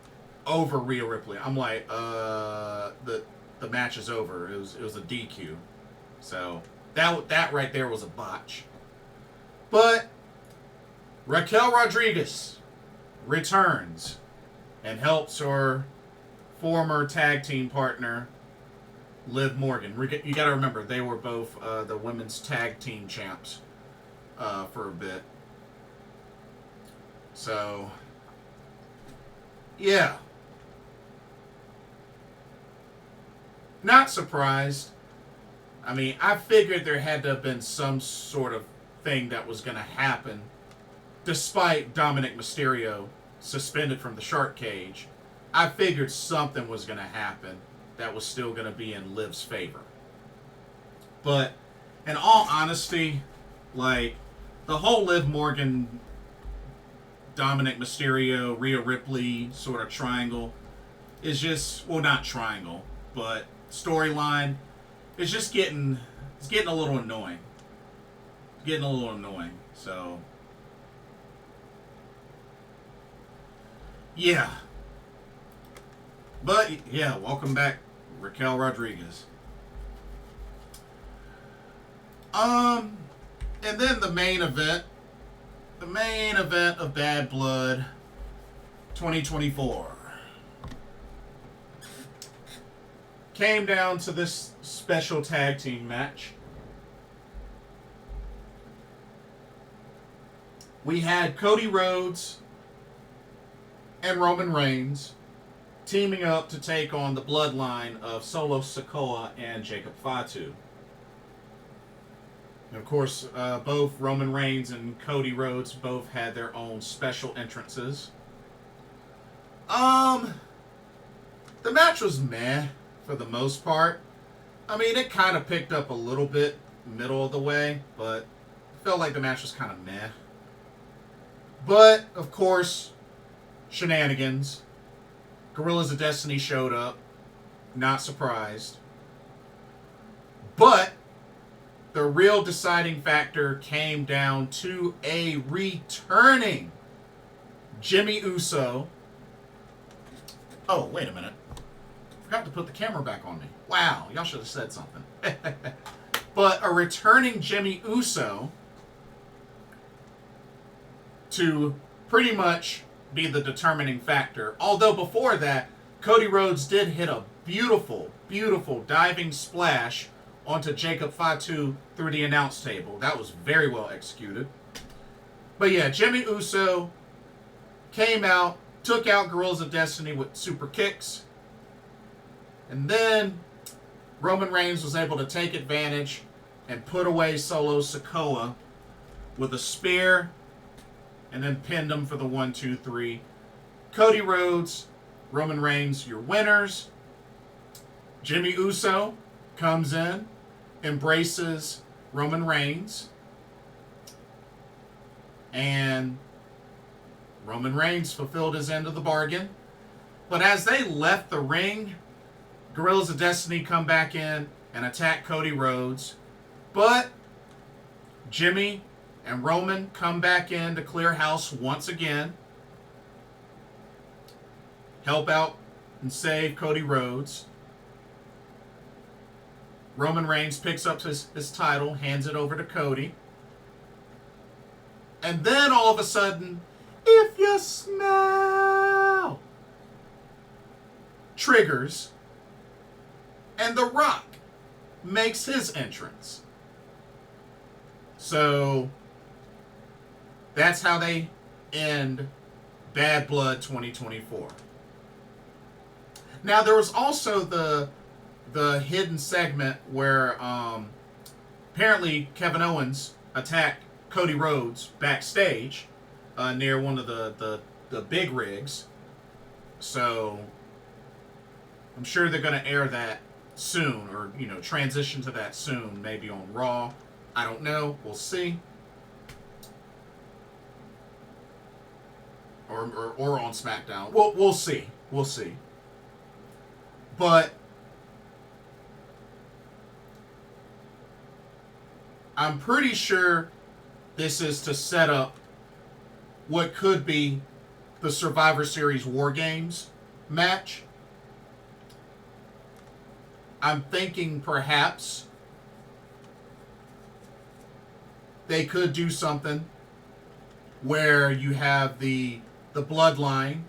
over Rhea Ripley. I'm like, the match is over. It was a DQ. So that right there was a botch. But Raquel Rodriguez returns and helps her former tag team partner, Liv Morgan. You got to remember, they were both the women's tag team champs for a bit. So, yeah. Not surprised. I mean, I figured there had to have been some sort of thing that was going to happen, despite Dominic Mysterio suspended from the shark cage. I figured something was going to happen that was still going to be in Liv's favor. But in all honesty, like, the whole Liv Morgan, Dominic Mysterio, Rhea Ripley sort of triangle is just, well, not triangle, but storyline is just getting a little annoying. It's getting a little annoying. So, yeah. But, yeah, welcome back, Raquel Rodriguez. And then the main event of Bad Blood 2024 came down to this special tag team match. We had Cody Rhodes and Roman Reigns teaming up to take on the bloodline of Solo Sikoa and Jacob Fatu. And of course, both Roman Reigns and Cody Rhodes both had their own special entrances. The match was meh for the most part. I mean, it kind of picked up a little bit middle of the way, but felt like the match was kind of meh. But, of course, shenanigans. Guerrillas of Destiny showed up. Not surprised. But the real deciding factor came down to a returning Jimmy Uso. Oh, wait a minute. Forgot to put the camera back on me. Wow, y'all should have said something. But a returning Jimmy Uso to pretty much be the determining factor. Although before that, Cody Rhodes did hit a beautiful, beautiful diving splash onto Jacob Fatu through the announce table. That was very well executed. But yeah, Jimmy Uso came out, took out Guerrillas of Destiny with super kicks. And then Roman Reigns was able to take advantage and put away Solo Sikoa with a spear and then pinned him for the 1, 2, 3. Cody Rhodes, Roman Reigns, your winners. Jimmy Uso comes in, embraces Roman Reigns, and Roman Reigns fulfilled his end of the bargain. But as they left the ring, Guerrillas of Destiny come back in and attack Cody Rhodes. But Jimmy and Roman come back in to clear house once again. Help out and save Cody Rhodes. Roman Reigns picks up his title, hands it over to Cody. And then all of a sudden, if you smell, triggers, and The Rock makes his entrance. So that's how they end Bad Blood 2024. Now there was also the hidden segment where apparently Kevin Owens attacked Cody Rhodes backstage near one of the big rigs. So I'm sure they're going to air that soon, or transition to that soon, maybe on Raw. I don't know. We'll see. Or on SmackDown. We'll see. We'll see. But I'm pretty sure this is to set up what could be the Survivor Series War Games match. I'm thinking perhaps they could do something where you have the bloodline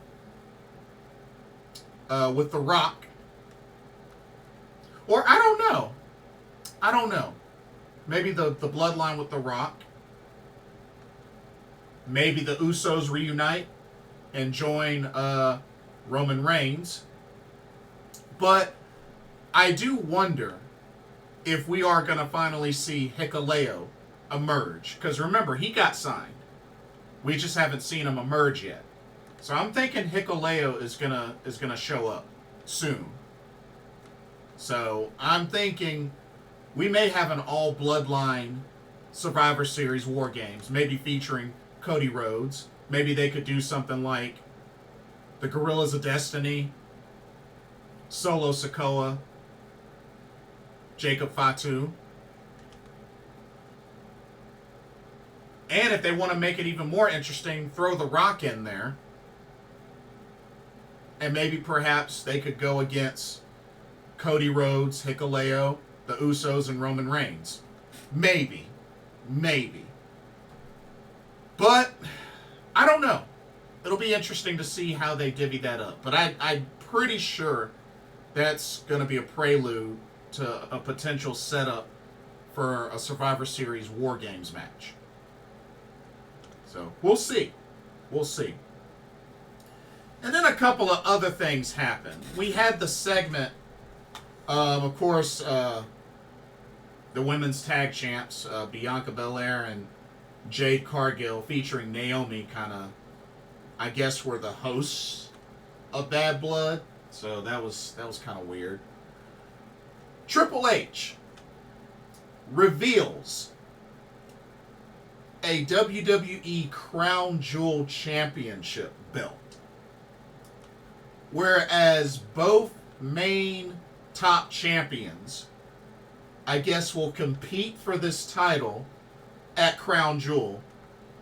with The Rock. Or I don't know. Maybe the bloodline with The Rock Maybe the Usos reunite and join Roman Reigns. But I do wonder if we are going to finally see Hikuleo emerge. Because remember, he got signed. We just haven't seen him emerge yet. So I'm thinking Hikuleo is gonna show up soon. So I'm thinking we may have an all bloodline Survivor Series War Games, maybe featuring Cody Rhodes. Maybe they could do something like the Gorillas of Destiny, Solo Sikoa, Jacob Fatu. And if they want to make it even more interesting, throw The Rock in there. And maybe perhaps they could go against Cody Rhodes, Hikuleo, the Usos, and Roman Reigns. Maybe. But I don't know. It'll be interesting to see how they divvy that up. But I'm pretty sure that's going to be a prelude to a potential setup for a Survivor Series War Games match. So, we'll see. And then a couple of other things happened. We had the segment, of course, the women's tag champs, Bianca Belair and Jade Cargill, featuring Naomi, kind of, I guess, were the hosts of Bad Blood. So that was kind of weird. Triple H reveals a WWE Crown Jewel Championship belt. Whereas both main top champions, I guess, will compete for this title at Crown Jewel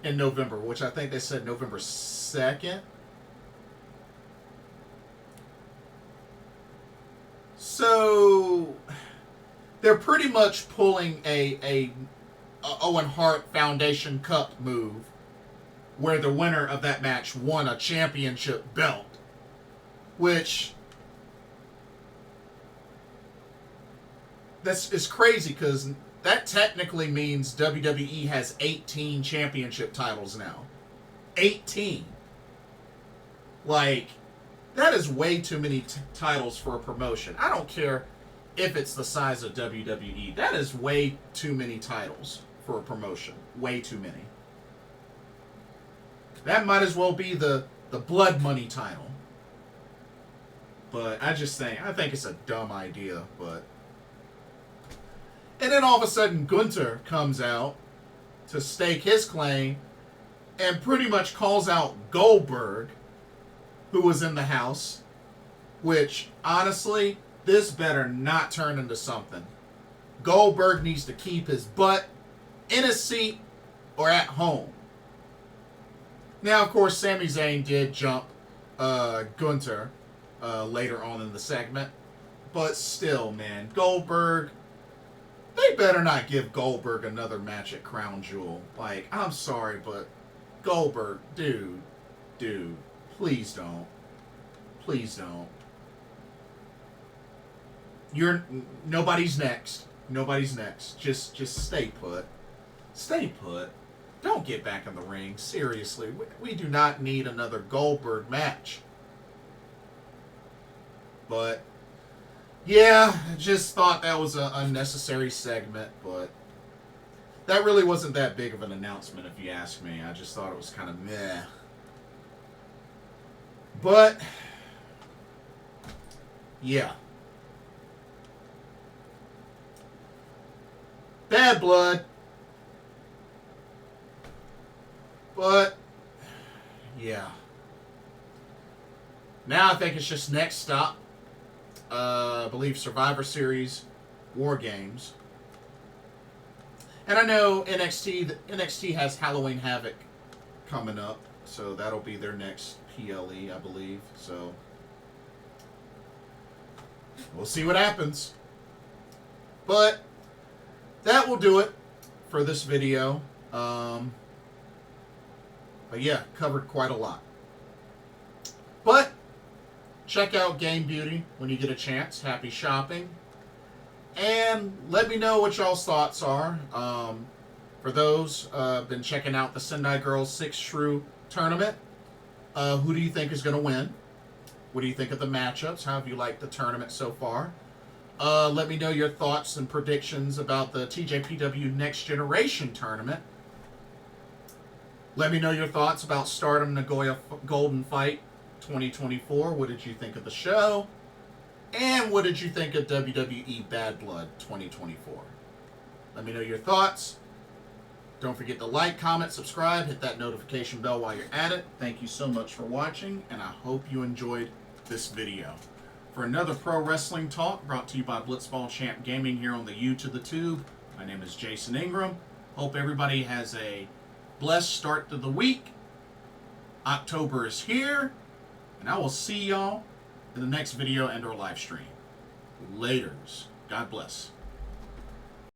in November, which I think they said November 2nd. So they're pretty much pulling a Owen Hart Foundation Cup move, where the winner of that match won a championship belt, which is crazy because that technically means WWE has 18 championship titles now. 18. Like, that is way too many titles for a promotion. I don't care if it's the size of WWE. That is way too many titles for a promotion. Way too many. That might as well be the Blood Money title. But I think it's a dumb idea, but... And then all of a sudden, Gunther comes out to stake his claim and pretty much calls out Goldberg, who was in the house, which, honestly, this better not turn into something. Goldberg needs to keep his butt in a seat or at home. Now, of course, Sami Zayn did jump Gunther later on in the segment. But still, man, Goldberg, they better not give Goldberg another match at Crown Jewel. Like, I'm sorry, but Goldberg, dude, please don't. Please don't. Nobody's next. Just stay put. Stay put. Don't get back in the ring. Seriously, we do not need another Goldberg match. But yeah, I just thought that was an unnecessary segment, but that really wasn't that big of an announcement if you ask me. I just thought it was kind of meh. But yeah. Bad Blood. But yeah. Now I think it's just next stop. I believe Survivor Series War Games. And I know NXT has Halloween Havoc coming up, so that'll be their next PLE, I believe. So we'll see what happens. But that will do it for this video. But yeah, covered quite a lot. But check out Game Beauty when you get a chance. Happy shopping. And let me know what y'all's thoughts are. For For those been checking out the Sendai Girls 6 Shrew Tournament, who do you think is going to win? What do you think of the matchups? How have you liked the tournament so far? Let me know your thoughts and predictions about the TJPW Next Generation tournament. Let me know your thoughts about Stardom Nagoya Golden Fight 2024. What did you think of the show? And what did you think of WWE Bad Blood 2024? Let me know your thoughts. Don't forget to like, comment, subscribe, hit that notification bell while you're at it. Thank you so much for watching, and I hope you enjoyed this video. For another pro wrestling talk brought to you by Blitzball Champ Gaming here on the U to the Tube, my name is Jason Ingram. Hope everybody has a blessed start to the week. October is here, and I will see y'all in the next video and or live stream. Laters. God bless.